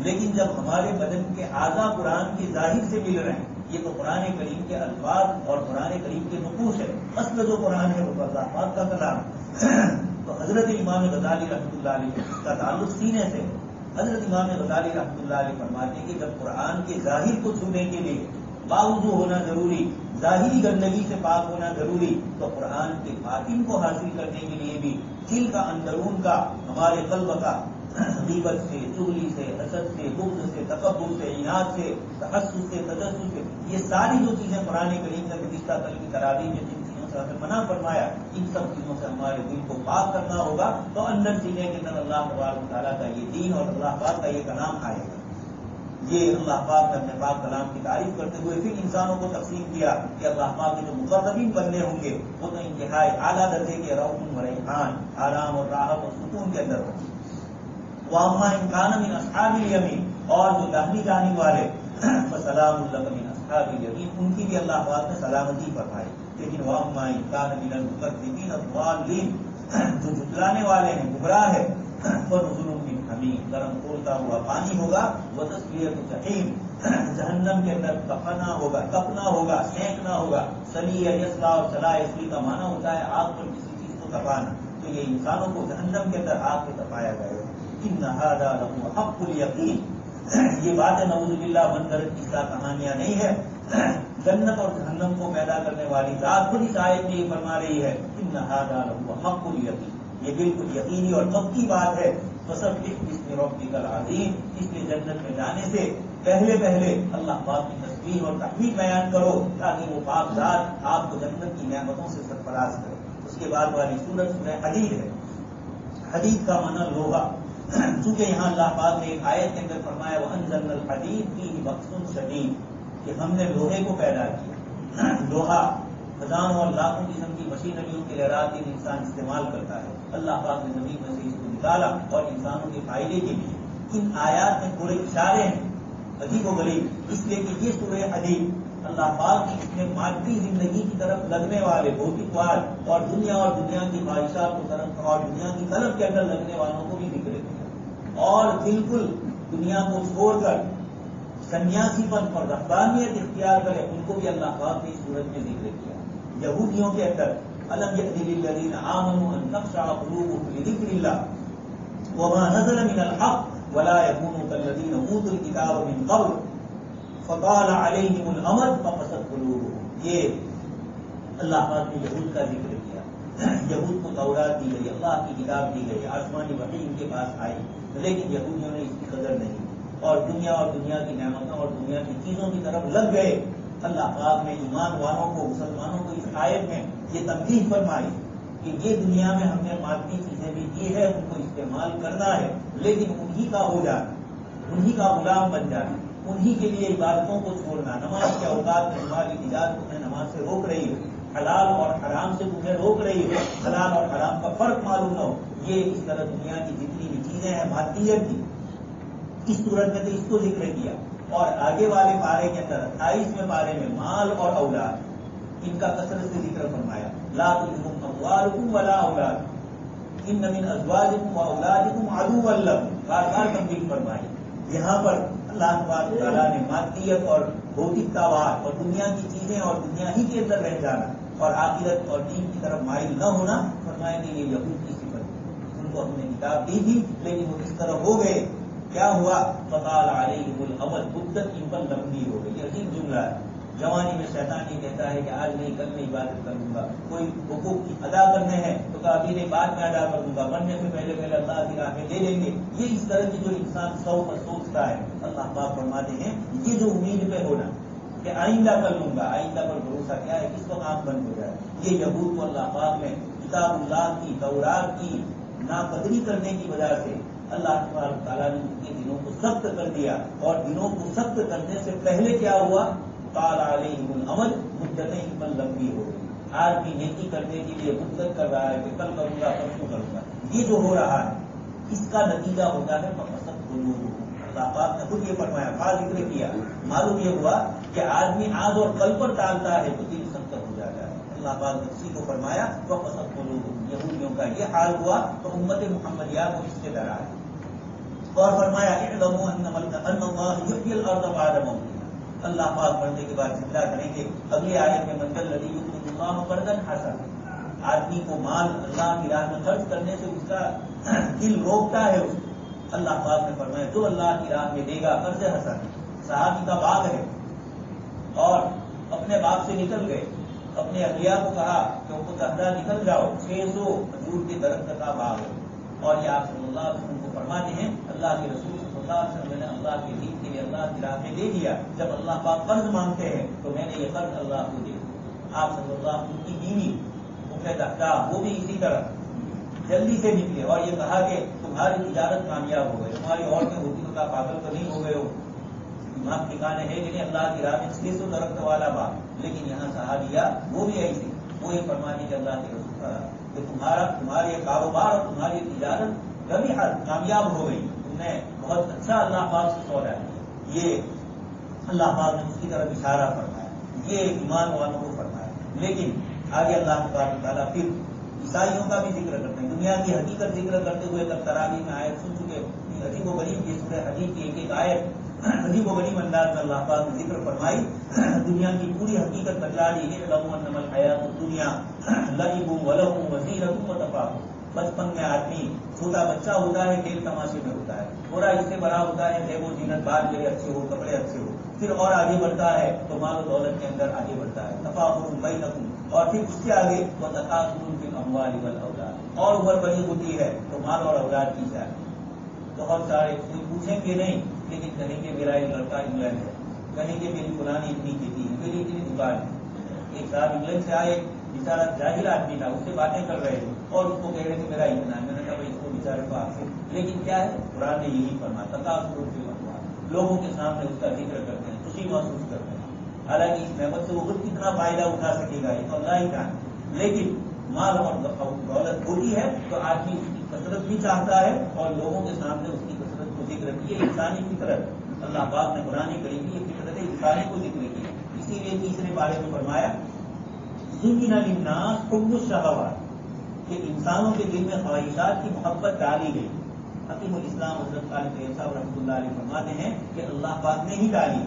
لیکن جب ہمارے بدن کے اعضاء قرآن کے ظاہر سے مل رہے ہیں، یہ تو قرآن کریم کے الفاظ اور قرآن کریم کے نقوش ہے، اصل جو قرآن ہے وہ اللہ پاک کا کلام ہے۔ تو حضرت امام غزالی رحمۃ اللہ علیہ اس کا تعلق سینے سے۔ حضرت امام غزالی رحمۃ اللہ علیہ فرماتے ہیں کہ جب قرآن کے ظاہر کو چھونے کے لیے باوضو ہونا ضروری، ظاہری گندگی سے پاک ہونا ضروری، تو قرآن کے باطن کو حاصل کرنے کے لیے بھی دل کا، اندرون کا، ہمارے قلب کا، غیبت سے، چغلی سے، حسد سے، بغض سے، تکبر سے، عناد سے، تحسد سے، تجسس سے، یہ ساری جو چیزیں قرآن کریم نے گزشتہ کل کی تراویح میں جن چیزوں سے ہمیں منع فرمایا، ان سب چیزوں سے ہمارے دل کو پاک کرنا ہوگا، تو اندر سینے کے اندر اللہ تبارک تعالیٰ کا یہ دین اور اللہ پاک کا یہ کلام آئے گا۔ یہ اللہ پاک نے اپنے پاک کلام کی تعریف کرتے ہوئے پھر انسانوں کو تقسیم کیا کہ اللہ پاک کے جو مقربین بندے ہوں گے وہ تو انتہائی اعلیٰ درجے کے روح و ریحان، آرام اور راحت اور سکون کے اندر ہوں گے۔ وَأَمَّا إِنْ كَانَ مِنْ أَصْحَابِ الْيَمِينِ، اور جو داہنی جانب والے فَسَلَامٌ لَكَ مِنْ أَصْحَابِ الْيَمِينِ، ان کی بھی اللہ پاک نے سلامتی فرمائی۔ لیکن وَأَمَّا إِنْ كَانَ مِنَ الْمُكَذِّبِينَ الضَّالِّينَ، جو جھٹلانے والے ہیں، گمراہ ہے، فَنُزُلٌ مِّنْ حَمِيمٍ، گرم کھولتا ہوا پانی ہوگا، وَتَصْلِيَةُ جَحِيمٍ، جہنم کے اندر تپنا ہوگا، تپنا ہوگا، سینکنا ہوگا۔ سلیہ یسلا اور چلا یسلی کا معنی ہوتا ہے آگ پر کسی چیز کو تپانا، تو یہ انسانوں کو جہنم کے اندر آگ پہ تپایا جائے گا۔ ان هذا لهو حق الیقین، یہ بات نعوذ باللہ منظر قصہ کہانیاں نہیں ہے، جنت اور جہنم کو پیدا کرنے والی ذات خود اس آیت میں یہ فرما رہی ہے ان هذا لهو حق الیقین، یہ بالکل یقینی اور پکی بات ہے۔ فسبح باسم ربک العظیم، اس لیے جنت میں جانے سے پہلے پہلے اللہ پاک کی تسبیح اور تحمید بیان کرو تاکہ وہ پاک ذات آپ کو جنت کی نعمتوں سے سرفراز کرے۔ اس کے بعد والی سورت سورہ حدید ہے۔ حدید کا معنی لوہا، چونکہ یہاں اللہ پاک نے ایک آیت کے اندر فرمایا وَأَنزَلْنَا الْحَدِيدَ فِيهِ بَأْسٌ شَدِيدٌ، کہ ہم نے لوہے کو پیدا کیا۔ لوہا ہزاروں اور لاکھوں قسم کی مشینریوں کے لحاظ سے انسان استعمال کرتا ہے، اللہ پاک نے زمین میں سے اس کو نکالا اور انسانوں کے فائدے کے لیے۔ ان آیات میں تھوڑے اشارے ہیں عجیب و غریب، اس لیے کہ یہ سورہ حدید اللہ پاک کی اس میں مادی زندگی کی طرف لگنے والے بھوتکواد اور دنیا کی خواہشات کو طرف اور دنیا کی طلب کے اندر لگنے والوں کو بھی ذکر کیا، اور بالکل دنیا کو چھوڑ کر سنیاسی پن اور رہبانیت اختیار کرے ان کو بھی اللہ پاک نے اس صورت میں ذکر کیا۔ یہودیوں کے اندر الم یأن للذین آمنوا ان تخشع قلوبهم لذکر اللہ وما نزل من الحق ولا يكونوا كالذين اوتوا الكتاب من قبل فطال عليهم الامد فقست قلوبهم، یہ اللہ پاک نے یہود کا ذکر کیا۔ یہود کو تورات دی گئی، اللہ کی کتاب دی گئی، آسمانی وحی ان کے پاس آئی، لیکن یہودیوں نے اس کی قدر نہیں کی اور دنیا کی نعمتوں اور دنیا کی چیزوں کی طرف لگ گئے۔ اللہ پاک نے ایمان والوں کو، مسلمانوں کو اس آیت میں یہ تنبیہ فرمائی کہ یہ دنیا میں ہم نے مادی چیزیں بھی دی ہے، ان کو استعمال کرنا ہے، لیکن انہی کا ہو جانا، انہی کا غلام بن جانا، انہی کے لیے عبادتوں کو چھوڑنا، نماز کے اوقات میں تمہاری تجارت تمہیں نماز سے روک رہی ہے، حلال اور حرام سے تمہیں روک رہی ہے، حلال اور حرام کا فرق معلوم نہ ہو، یہ اس طرح دنیا کی جتنی بھی چیزیں ہیں مادیت کی، اس صورت میں تو اس کو ذکر کیا۔ اور آگے والے پارے کے اندر 28ویں پارے میں مال اور اولاد ان کا کثرت سے ذکر فرمایا، لا تلہکم اموالکم ولا اولادکم ان من ازواجکم واولادکم عدوا لکم، بار بار تنبیہ فرمائی۔ یہاں پر اللہ تبارک و تعالیٰ نے مادیت اور بھوتک طاعات اور دنیا کی چیزیں اور دنیا ہی کے اندر رہ جانا اور آخرت اور دین کی طرف مائل نہ ہونا فرمایا کہ یہ یہود کی صفت ہے، ان کو ہم نے کتاب دی تھی لیکن وہ اس طرح ہو گئے، کیا ہوا؟ فطال علیہم الامد، مدت ان پر لمبی ہو گئی۔ یہ عجیب جملہ ہے، جوانی میں شیطان یہ کہتا ہے کہ آج نہیں کل میں عبادت کر لوں گا، کوئی حقوق ادا کرنے ہیں تو کہا ابھی نہیں بعد میں ادا کر دوں گا، مرنے سے پہلے اللہ کی راہ میں دے دیں گے۔ یہ اس طرح کی جو انسان سوچتا ہے، اللہ پاک فرماتے ہیں یہ جو امید پہ ہونا کہ آئندہ کر لوں گا، آئندہ پر بھروسہ کیا ہے، کس کو کام بند ہو جائے، یہ یہود کو اللہ پاک نے کتاب اللہ کی، تورات کی ناقدری کرنے کی وجہ سے اللہ تبارک تعالیٰ نے ان کے دنوں کو سخت کر دیا، اور دنوں کو سخت کرنے سے پہلے کیا ہوا؟ طال علیہم الامد، مدتیں ان پر لمبی ہو گئی۔ آج بھی نیکی کرنے کے لیے مدت کر رہا ہے کہ کل کروں گا، پرسوں کروں گا، یہ جو ہو رہا ہے اس کا نتیجہ ہوتا ہے فقصد قلوبہم۔ اللہ پاک نے خود یہ فرمایا، خاص ذکر کیا، معلوم یہ ہوا کہ آدمی آج اور کل پر ٹالتا ہے تو دل سخت ہو جاتا ہے۔ اللہ پاک نے اسی کو فرمایا فقصد قلوبہم، یہودیوں کا یہ حال ہوا تو امت محمدیہ کو اس سے ڈرا ہے، اور فرمایا اعلموا ان اللہ یحیی الارض بعد موتها، اللہ پاک مرنے کے بعد زندہ کریں گے۔ اگلی آیت میں مثل الذی یقرض اللہ قرضا حسنا، آدمی کو مال اللہ کی راہ میں خرچ کرنے سے اس کا دل روکتا ہے اس کو، اللہ پاک نے فرمایا جو اللہ کی راہ میں دے گا قرض حسن، صحابی کا باغ ہے اور اپنے باغ سے نکل گئے، اپنے اہلیہ کو کہا کہ وہ متحدہ نکل جاؤ، 600 کھجور کے درخت کا باغ ہے، اور یہ آپ صلی اللہ علیہ وسلم کو فرماتے ہیں اللہ کے رسول صلی اللہ علیہ وسلم نے اللہ کے دین کے لیے اللہ کی راہ میں دے دیا، جب اللہ پاک قرض مانگتے ہیں تو میں نے یہ قرض اللہ کو دے دیا۔ آپ صلی اللہ علیہ وسلم کی بیوی دہدا وہ بھی اسی طرح جلدی سے نکلے اور یہ کہا کہ تمہاری تجارت کامیاب ہو گئی، تمہاری عورتیں ہوتی تو کہا پاگل تو نہیں ہو گئے ہو، دماغ ٹھکانے ہے کہ نہیں، اللہ کی راہ میں 600 درخت والا باغ، لیکن یہاں صحابیہ وہ بھی ایسی، وہ یہ فرمانے کہ اللہ کے رسول کہ تمہارا یہ کاروبار اور تمہاری تجارت کبھی کامیاب ہو گئی، تم نے بہت اچھا اللہ پاک سے سودا ہے، یہ اللہ پاک نے اس کی طرف اشارہ فرمایا، یہ ایمان والوں کو فرمایا۔ لیکن آگے اللہ تبارک تعالیٰ پھر عیسائیوں کا بھی ذکر کرتے ہیں، دنیا کی حقیقت ذکر کرتے ہوئے کل تراویح میں آیت سن چکے، عجیب و غریب یہ سورہ حدیث کی ایک ایک آیت عجیب و غریب انداز میں اللہ پاک نے ذکر فرمائی، دنیا کی پوری حقیقت بتلا دی ہے، اعلموا انما الحیات الدنیا لعب ولہو وزینۃ وتفاخر، بچپن میں آدمی چھوٹا بچہ ہوتا ہے، کھیل تماشے میں ہوتا ہے، تھوڑا اس سے بڑا ہوتا ہے، زیب و زینت، بال میرے اچھے ہو، کپڑے اچھے ہو، پھر اور آگے بڑھتا ہے تو مال و دولت کے اندر آگے بڑھتا ہے، تفاخر بینکم، اور پھر اس سے آگے وتکاثر فی الاموال والاولاد، اور عمر بڑی ہوتی ہے تو مال اور اولاد کی جائے، بہت سارے کوئی پوچھیں گے نہیں لیکن کہیں گے میرا ایک لڑکا انگلینڈ ہے، کہیں گے میری فلانی اتنی کھیتی ہے، میری اتنی دکان ہے۔ ایک صاحب انگلینڈ سے آئے، بیچارہ جاہل آدمی تھا، اس سے باتیں کر رہے تھے اور اس کو کہہ رہے تھے میرا اتنا ہے، میں نے کہا بھائی اس کو بیچارے کو آپ سے، لیکن کیا ہے قرآن نے یہی فرمایا تکاثر فی الاموال، لوگوں کے سامنے اس کا ذکر کرتے ہیں، خوشی محسوس کرتے ہیں، حالانکہ اس نعمت سے وہ خود کتنا فائدہ اٹھا سکے گا یہ تو اللہ ہی جانے، لیکن مال اور دولت ہوتی ہے تو آدمی اس کی کثرت بھی چاہتا ہے اور لوگوں کے سامنے اس کی کثرت کو ذکر کی ہے، انسانی فطرت، اللہ پاک نے قرآن کریم کی یہ فطرت انسانی کو ذکر کی ہے، اسی لیے تیسرے پارے میں فرمایا زُيِّنَ لِلنَّاسِ حُبُّ الشَّهَوَاتِ، کہ انسانوں کے دل میں خواہشات کی محبت ڈالی گئی۔ حکیم الاسلام حضرت خالد طیب صاحب رحمۃ اللہ علیہ فرماتے ہیں کہ اللہ پاک نے ہی ڈالی،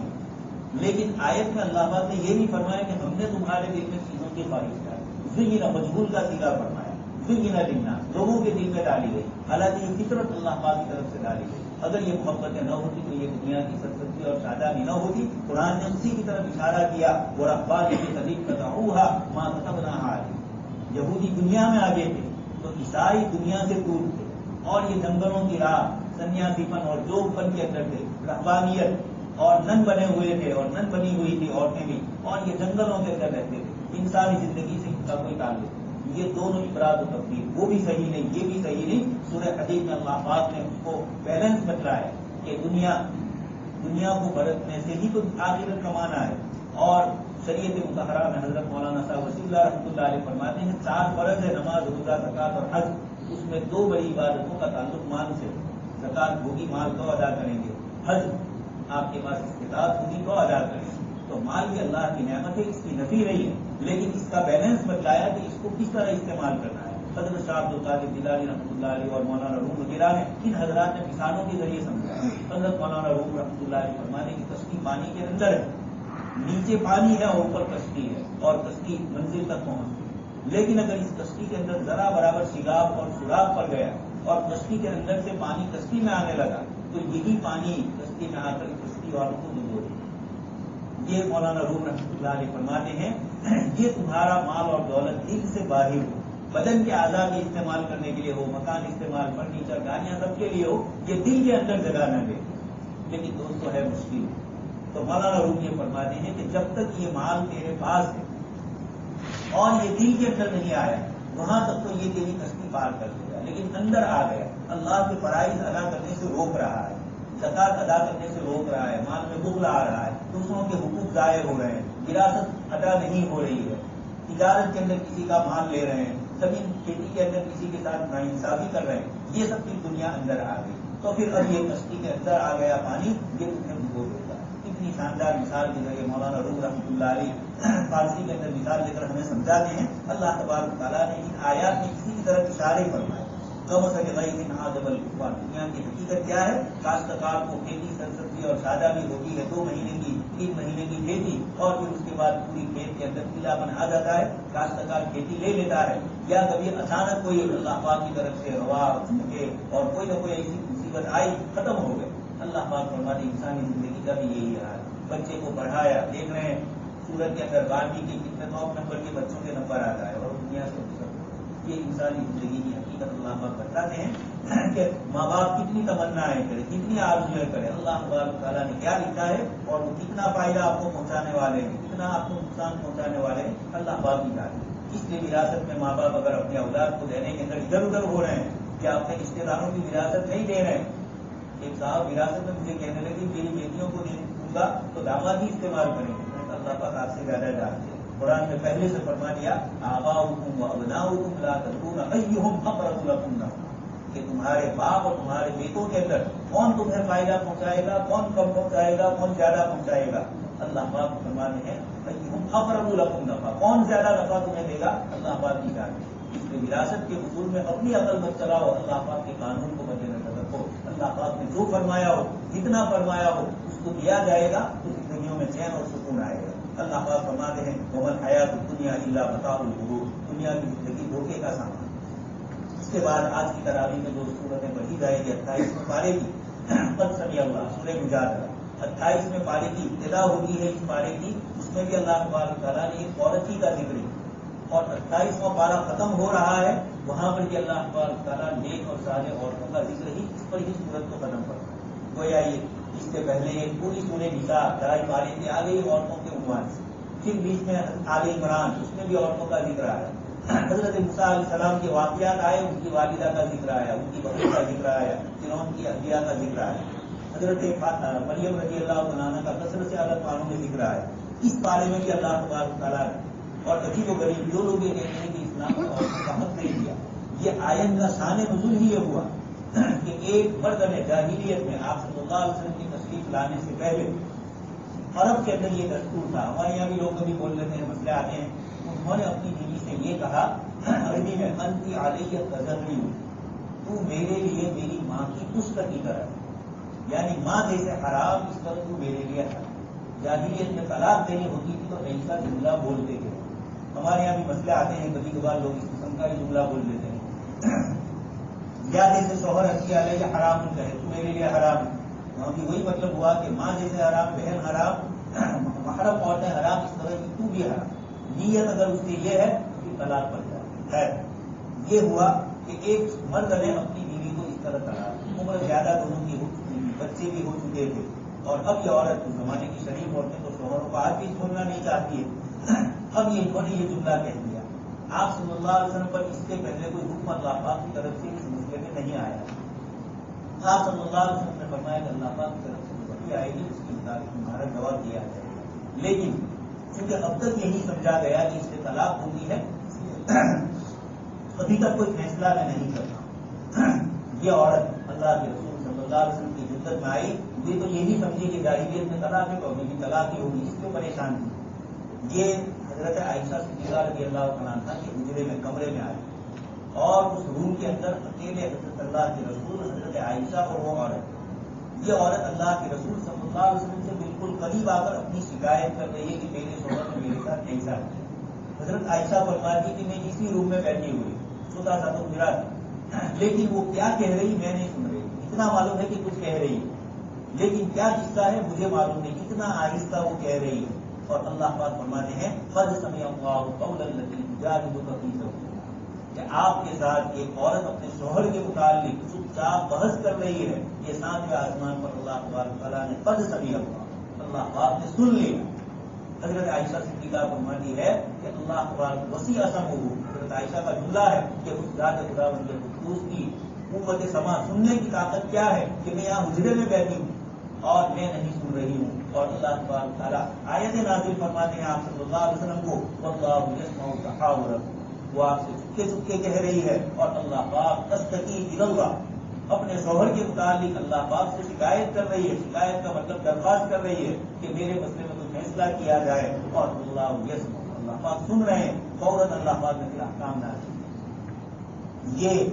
لیکن آیت میں اللہ پاک نے یہ نہیں فرمایا کہ ہم نے تمہارے دل میں چیزوں کی خواہش ڈالی، زُيِّنَ مجہول کا صیغہ فرمایا، زُيِّنَ لِلنَّاسِ لوگوں کے دل میں ڈالی گئی، حالانکہ یہ فطرت اللہ پاک کی طرف سے ڈالی گئی، اگر یہ محبتیں نہ ہوتی تو یہ دنیا کی سرسبزی اور شادابی نہ ہوتی، قرآن نے اسی کی طرف اشارہ کیا، وَرَهْبَانِيَّةً ابْتَدَعُوهَا مَا كَتَبْنَاهَا عَلَيْهِمْ، یہودی دنیا میں آگے تھے تو عیسائی دنیا سے دور تھے، اور یہ جنگلوں کی راہ، سنیاسی پن اور جوگ پن کے اندر تھے، رہبانیت اور نن بنے ہوئے تھے اور نن بنی ہوئی تھی عورتیں بھی، اور یہ جنگلوں کے اندر رہتے تھے، انسانی زندگی سے ان کا کوئی تعلق نہیں۔ یہ دونوں افراد و تفریق، وہ بھی صحیح نہیں، یہ بھی صحیح نہیں۔ سورہ حدید میں اللہ پاک نے اس کو بیلنس بتلایا کہ دنیا کو برتنے سے ہی تو آخرت کمانا ہے، اور شریعت مطہرہ میں حضرت مولانا صاحب وسیع اللہ رحمۃ اللہ علیہ فرماتے ہیں 4 فرض ہے، نماز، روزہ، زکوٰۃ اور حج، اس میں 2 بڑی عبادتوں کا تعلق مال سے۔ زکوٰۃ ہوگی مال کو ادا کریں گے، حج آپ کے پاس استطاعت ہوگی تو ادا کریں گے۔ تو مال بھی اللہ کی نعمت ہے، اس کی نفی نہیں ہے، لیکن اس کا بیلنس بتلایا کہ اس کو کس طرح استعمال کرنا ہے۔ حضرت شاہ عبد القادر جیلانی رحمۃ اللہ علیہ اور مولانا روم وغیرہ نے، ان حضرات نے مثالوں کے ذریعے سمجھا۔ حضرت مولانا روم رحمۃ اللہ علیہ فرمانے کی کشتی پانی کے اندر ہے، نیچے پانی ہے اور اوپر کشتی ہے، اور کشتی منزل تک پہنچ گئی، لیکن اگر اس کشتی کے اندر ذرا برابر سیلاب اور سوراخ پڑ گیا اور کشتی کے اندر سے پانی کشتی میں آنے لگا تو یہی پانی کشتی میں آ کر کشتی والوں کو ڈبو دے۔ یہ مولانا روم رحمۃ اللہ علیہ فرماتے ہیں یہ تمہارا مال اور دولت دل سے باہر ہو، بدن کے اعضاء کے استعمال کرنے کے لیے ہو، مکان استعمال، فرنیچر، گاڑیاں سب کے لیے ہو، یہ دل کے اندر جگہ نہ دے۔ لیکن دوستو ہے مشکل، تو مولانا روم یہ فرماتے ہیں کہ جب تک یہ مال تیرے پاس ہے اور یہ دل کے اندر نہیں آیا، وہاں تک تو یہ تیری کشتی پار کر دے گا، لیکن اندر آ گیا، اللہ کے فرائض ادا کرنے سے روک رہا ہے، زکات ادا کرنے سے روک رہا ہے، مال میں بخل آ رہا ہے، دوسروں کے حقوق ضائع ہو رہے ہیں، وراثت ادا نہیں ہو رہی ہے، تجارت کے اندر کسی کا مال لے رہے ہیں، زمین کھیتی کے اندر کسی کے ساتھ ناانصافی کر رہے ہیں، یہ سب کی دنیا اندر آ گئی، تو پھر اب یہ کشتی کے اندر آ گیا پانی، یہ تمہیں ڈبو دے گا۔ اتنی شاندار مثال کے ذریعے مولانا روم رحمۃ اللہ علیہ فارسی کے اندر مثال لے کر ہمیں سمجھاتے ہیں۔ اللہ تبارک تعالیٰ نے ان آیات میں کسی کی طرف اشارے فرمائے۔ دنیا کی حقیقت کیا ہے؟ کاشتکار کو کھیتی سرسبزی اور سادہ بھی ہوتی ہے، 2 مہینے کی 3 مہینے کی کھیتی، اور پھر اس کے بعد پوری کھیت کے اندر پیلا بن آ جاتا ہے، کاشتکار کھیتی لے لیتا ہے، یا کبھی اچانک کوئی اللہ پاک کی طرف سے ہوا چونکے اور کوئی نہ کوئی ایسی مصیبت آئی، ختم ہو گئے۔ اللہ پاک فرماتے انسانی زندگی کا بھی یہی حال، بچے کو پڑھایا، دیکھ رہے ہیں سورت کے اندر 12ویں کے کتنے ٹاپ نمبر کے بچوں کے نمبر آتا ہے، اور دنیا سے یہ انسانی زندگی کی حقیقت اللہ پاک بتاتے ہیں کہ ماں باپ کتنی تمنائیں کرے، کتنی آرزویں کرے، اللہ تبارک تعالیٰ نے کیا لکھا ہے اور وہ کتنا فائدہ آپ کو پہنچانے والے ہیں، کتنا آپ کو نقصان پہنچانے والے ہیں، اللہ پاک کی جانے۔ اس لیے وراثت میں ماں باپ اگر اپنے اولاد کو دینے کے اندر ادھر ادھر ہو رہے ہیں کہ اپنے رشتے داروں کی وراثت نہیں دے رہے ہیں۔ ایک صاحب وراثت میں مجھے کہنے لگے میری بیٹیوں کو دوں گا تو داماد ہی استعمال کریں گے، اللہ پاک آپ سے زیادہ جانتے ہیں۔ قرآن میں پہلے سے فرما دیا آباؤکم وابناؤکم لا تدرون ایہم اقرب لکم نفعا، کہ تمہارے باپ اور تمہارے بیٹوں کے اندر کون تمہیں فائدہ پہنچائے گا، کون کم پہنچائے گا، کون زیادہ پہنچائے گا۔ اللہ پاک فرماتے ہیں ایہم اقرب لکم نفعا، کون زیادہ نفع تمہیں دے گا، اللہ پاک کی جانتے ہیں۔ اس لیے وراثت کے اصول میں اپنی عقل مت چلاؤ، اللہ پاک کے قانون کو مد نظر رکھو۔ اللہ پاک نے جو فرمایا ہو، جتنا فرمایا ہو اس کو دیا جائے گا تو زندگیوں میں چین اور سکون آئے گا۔ اللہ پاک فرماتے ہیں ومل حیات الدنیا الا متاع الغرور، دنیا کی زندگی دھوکے کا سامان۔ اس کے بعد آج کی تراویح میں جو صورتیں پڑھی جائے گی 28 پارے کی قد سمیع اللہ سورہ مجادلہ، 28 پارے کی ابتدا ہوتی ہے اس پارے کی، اس میں بھی اللہ تبارک تعالیٰ نے ایک عورت ہی کا ذکر ہے، اور 28واں پارہ ختم ہو رہا ہے وہاں پر بھی اللہ تبارک تعالیٰ نیک اور صالح عورتوں کا ذکر ہی اس پر ہی صورت کو ختم کرتا ہے۔ گویا یہ اس سے پہلے ایک پوری سورہ نساء 2.5 پارے کی آ گئی عورتوں کے عنوان سے، پھر بیچ میں آل عمران، اس میں بھی عورتوں کا ذکر آیا، حضرت موسیٰ علیہ السلام کے واقعات آئے، ان کی والدہ کا ذکر آیا، ان کی بہو کا ذکر آیا، فرعون کی اہلیہ کا ذکر آیا، حضرت مریم رضی اللہ عنہا کا کثرت سے عدد معلوم میں ذکر آیا۔ اس بارے میں بھی اللہ تبارک تعالیٰ نے اور عجیب و غریب جو لوگ یہ کہتے ہیں کہ اسلام نے عورتوں کا حق نہیں دیا، یہ آیت کا شان نزول ہی یہ ہوا کہ ایک مرد نے جاہلیت میں آپ صلی اللہ علیہ وسلم کی تشریف لانے سے پہلے عرب کے اندر یہ دستور تھا، ہمارے یہاں بھی لوگ کبھی بول لیتے ہیں، مسئلے آتے ہیں، انہوں نے اپنی بیوی سے یہ کہا عربی میں انتی علیہ تذری، تو میرے لیے میری ماں کی پشت کی طرح، یعنی ماں جیسے حرام اس طرح تو میرے لیے حرام۔ جاہلیت میں طلاق دینی ہوتی تھی تو ایسا جملہ بولتے تھے، ہمارے یہاں بھی مسئلے آتے ہیں، کبھی کبھار لوگ اس قسم کا جملہ بول دیتے ہیں، یا جیسے شوہر انتی علیہ حرام کہے تو میرے لیے حرام ہے، وہاں بھی وہی مطلب ہوا کہ ماں جیسے حرام، بہن حرام، محرم عورتیں حرام، اس طرح کی تو بھی حرام۔ نیت اگر اس کی یہ ہے کہ طلاق پڑ جائے، خیر یہ ہوا کہ ایک مرد نے اپنی بیوی کو اس طرح طلاق، عمر زیادہ دونوں کی ہو چکی تھی، بچے بھی ہو چکے تھے، اور اب یہ عورت زمانے کی شریف عورتیں تو شوہروں کو آج بھی چھوڑنا نہیں چاہتی ہے، اب یہ انہوں نے یہ جملہ کہہ دیا۔ آپ صلی اللہ علیہ وسلم پر اس سے پہلے کوئی حکم اللہ پاک کی طرف سے اس مسئلے میں نہیں آیا۔ آپ صلی اللہ علیہ وسلم نے فرمایا کہ اللہ پاک کی طرف سے جو وحی آئے گی اس کے مطابق تمہارا جواب دیا جائے گا، لیکن چونکہ اب تک یہی سمجھا گیا کہ اس سے طلاق ہوتی ہے، ابھی تک کوئی فیصلہ میں نہیں کرتا۔ یہ عورت اللہ کے رسول صلی اللہ علیہ وسلم کی خدمت میں آئی، یہ تو یہی سمجھی کہ جاہلیت میں طلاق ہے تو ابھی بھی طلاق ہی ہوگی، اس کو پریشان تھی۔ یہ حضرت عائشہ صدیقہ رضی اللہ تعالیٰ عنہا کے حجرے میں کمرے میں آئی، اور اس روم کے اندر اکیلے حضرت اللہ کے رسول، حضرت عائشہ اور وہ عورت۔ یہ عورت اللہ کے رسول صلی اللہ علیہ وسلم سے بالکل قریب آ کر اپنی شکایت کر رہی ہے کہ میرے شوہر نے میرے ساتھ ایسا کیا۔ حضرت عائشہ فرماتی کہ میں اسی روم میں بیٹھی ہوئی، چھوٹا سا تو میرا، لیکن وہ کیا کہہ رہی میں نہیں سن رہی، اتنا معلوم ہے کہ کچھ کہہ رہی ہے، لیکن کیا قصہ ہے مجھے معلوم نہیں، اتنا آہستہ وہ کہہ رہی ہے۔ اور اللہ پاک فرماتے ہیں قد سمع اللہ قول التي تجادلك في زوجها، کہ آپ کے ساتھ ایک عورت اپنے شوہر کے متعلق چپ چاپ بحث کر رہی ہے، یہ ساتویں آسمان پر اللہ تبارک تعالیٰ نے قد سمع اللہ پاک نے سن لیا۔ حضرت عائشہ صدیقہ فرماتی ہے کہ اللہ تبارک وسیع سمعہ، حضرت عائشہ کا جملہ ہے کہ اس ذات خداوند قدوس کی قوت سماع سننے کی طاقت کیا ہے کہ میں یہاں حجرے میں بیٹھی ہوں اور میں نہیں سن رہی ہوں، اور اللہ تبارک تعالیٰ آیت نازل فرماتے ہیں آپ صلی اللہ علیہ وسلم کو واللہ یسمع تحاورکم، وہ آپ سے چپکے چپکے کہہ رہی ہے، اور اللہ پاک تستکی الی اللہ، اپنے شوہر کے متعلق اللہ پاک سے شکایت کر رہی ہے، شکایت کا مطلب درخواست کر رہی ہے کہ میرے مسئلے میں کوئی فیصلہ کیا جائے، اور اللہ یسمع، اللہ پاک سن رہے ہیں، فوراً اللہ پاک نے پھر احکام نازل۔ یہ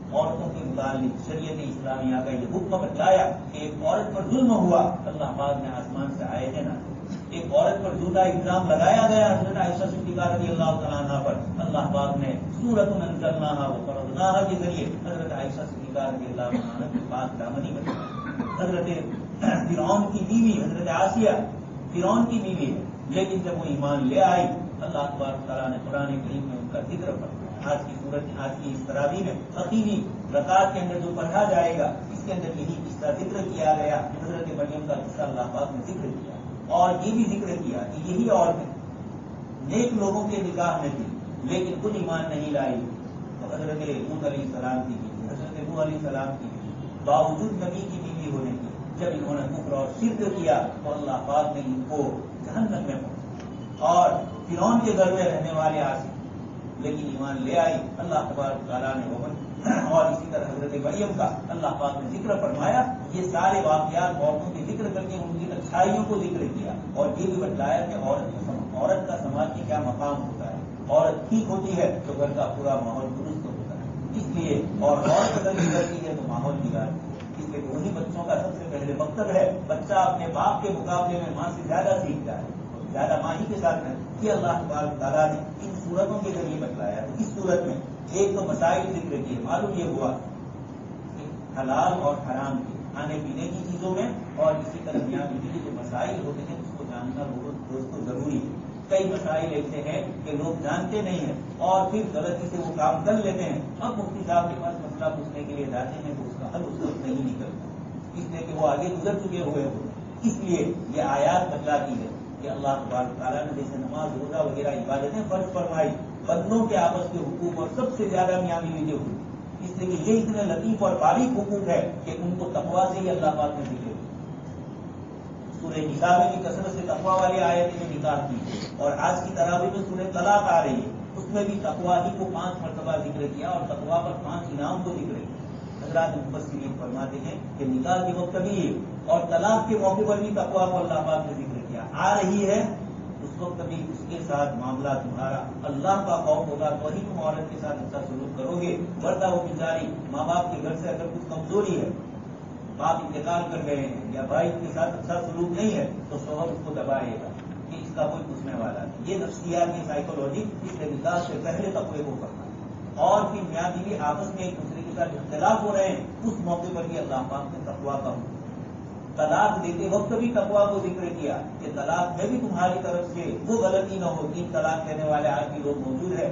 عورتوں کے متعلق شریعت اسلامیہ کا یہ حکم بتلایا کہ ایک عورت پر ظلم ہوا، اللہ پاک نے آسمان سے آئے تھے نا، ایک عورت پر جھوٹا الزام لگایا گیا حضرت عائشہ صدیقہ رضی اللہ تعالیٰ عنہا پر، اللہ پاک نے سورۃ انزلناہا وفرضناہا کے ذریعے حضرت عائشہ صدیقہ رضی اللہ تعالیٰ عنہ کی پاک دامنی بتائی۔ حضرت فرعون کی بیوی حضرت آسیہ فرعون کی بیوی ہے، لیکن جب وہ ایمان لے آئی اللہ تبارک تعالیٰ نے قرآن کریم میں ان کا ذکر فرمایا۔ آج کی صورت، آج کی اس تراویح میں عقیدی رکعت کے اندر جو پڑھا جائے گا اس کے اندر یہی قصہ ذکر کیا گیا، حضرت مریم کا قصہ اللہ پاک نے ذکر کیا، اور یہ بھی ذکر کیا کہ یہی عورتیں نیک لوگوں کے نکاح میں تھی لیکن خود ایمان نہیں لائی، تو حضرت لوط علیہ السلام کی بیوی، حضرت نوح علیہ السلام کی بیوی، باوجود نبی کی بیوی ہونے کی جب انہوں نے کفر اور شرک کیا تو اللہ پاک نے ان کو جہنم میں پہنچا، اور فرعون کے گھر میں رہنے والے آسی لیکن ایمان لے آئی، اللہ تبارک تعالیٰ نے وہ، اور اسی طرح حضرت مریم کا اللہ پاک نے ذکر فرمایا۔ یہ سارے واقعات عورتوں کے ذکر کر کے ان کی اچھائیوں کو ذکر کیا، اور یہ بھی بتلایا کہ عورت کا سماج میں کیا مقام ہوتا ہے، عورت ٹھیک ہوتی ہے تو گھر کا پورا ماحول درست ہوتا ہے، اس لیے اور عورت اگر بگڑتی ہے تو ماحول بگڑتی ہے، اس لیے وہی بچوں کا سب سے پہلے مقصد ہے، بچہ اپنے باپ کے مقابلے میں ماں سے زیادہ سیکھتا ہے، زیادہ ماں ہی کے ساتھ ہے، یہ اللہ تبارک تعالیٰ نے ان صورتوں کے ذریعے بتلایا ہے۔ اس صورت میں ایک تو مسائل ذکر کیے، معلوم یہ ہوا کہ حلال اور حرام کے کھانے پینے کی چیزوں میں، اور اسی طرح میاں بیوی کے جو مسائل ہوتے ہیں اس کو جاننا بہت دوستوں ضروری ہے۔ کئی مسائل ایسے ہیں کہ لوگ جانتے نہیں ہیں اور پھر غلطی سے وہ کام کر لیتے ہیں، اب مفتی صاحب کے پاس مسئلہ پوچھنے کے لیے جاتے ہیں تو اس کا حل اس وقت نہیں نکلتا، اس لیے کہ وہ آگے گزر چکے ہوئے ہوتے ہیں۔ اس لیے یہ آیات بتلاتی ہے کہ اللہ تبارک تعالیٰ نے جیسے نماز، روزہ وغیرہ عبادتیں فرض فرمائی، بندوں کے آپس کے حقوق اور سب سے زیادہ میاں بیوی کے حقوق، اس لیے کہ یہ اتنے لطیف اور باریک حقوق ہے کہ ان کو تقویٰ سے ہی اللہ پاک نے ذکر کیا۔ سورہ نساء میں بھی کثرت سے تقویٰ والی آیتیں میں نکال کی، اور آج کی تراویح میں سورہ طلاق آ رہی ہے، اس میں بھی تقویٰ ہی کو 5 مرتبہ ذکر کیا، اور تقویٰ پر 5 انعام کو ذکر کیا۔ حضرات مفسرین فرماتے ہیں کہ نکاح کے وقت بھی اور طلاق کے موقع پر بھی تقویٰ کو اللہ پاک نے ذکر کیا، آ رہی ہے اس وقت بھی اس کے ساتھ معاملہ تمہارا اللہ کا خوف ہوگا تو ہی تم عورت کے ساتھ اچھا سلوک کرو گے، ورنہ وہ بیچاری ماں باپ کے گھر سے اگر کچھ کمزوری ہے، باپ انتقال کر گئے ہیں یا بھائی کے ساتھ اچھا سلوک نہیں ہے تو شوہر اس کو دبائے گا کہ اس کا کوئی پوچھنے والا نہیں۔ یہ نفسیات کی سائیکولوجی اس کے نکاح سے پہلے تقوی کو کرنا ہے، اور پھر میاں بیوی آپس میں ایک دوسرے کے ساتھ اختلاف ہو رہے ہیں اس موقع پر بھی اللہ پاک نے تقویٰ کا حکم، طلاق دیتے وقت بھی تقویٰ کو ذکر کیا کہ طلاق میں بھی تمہاری طرف سے وہ غلطی نہ ہو، 3 طلاق دینے والے آج بھی لوگ موجود ہیں۔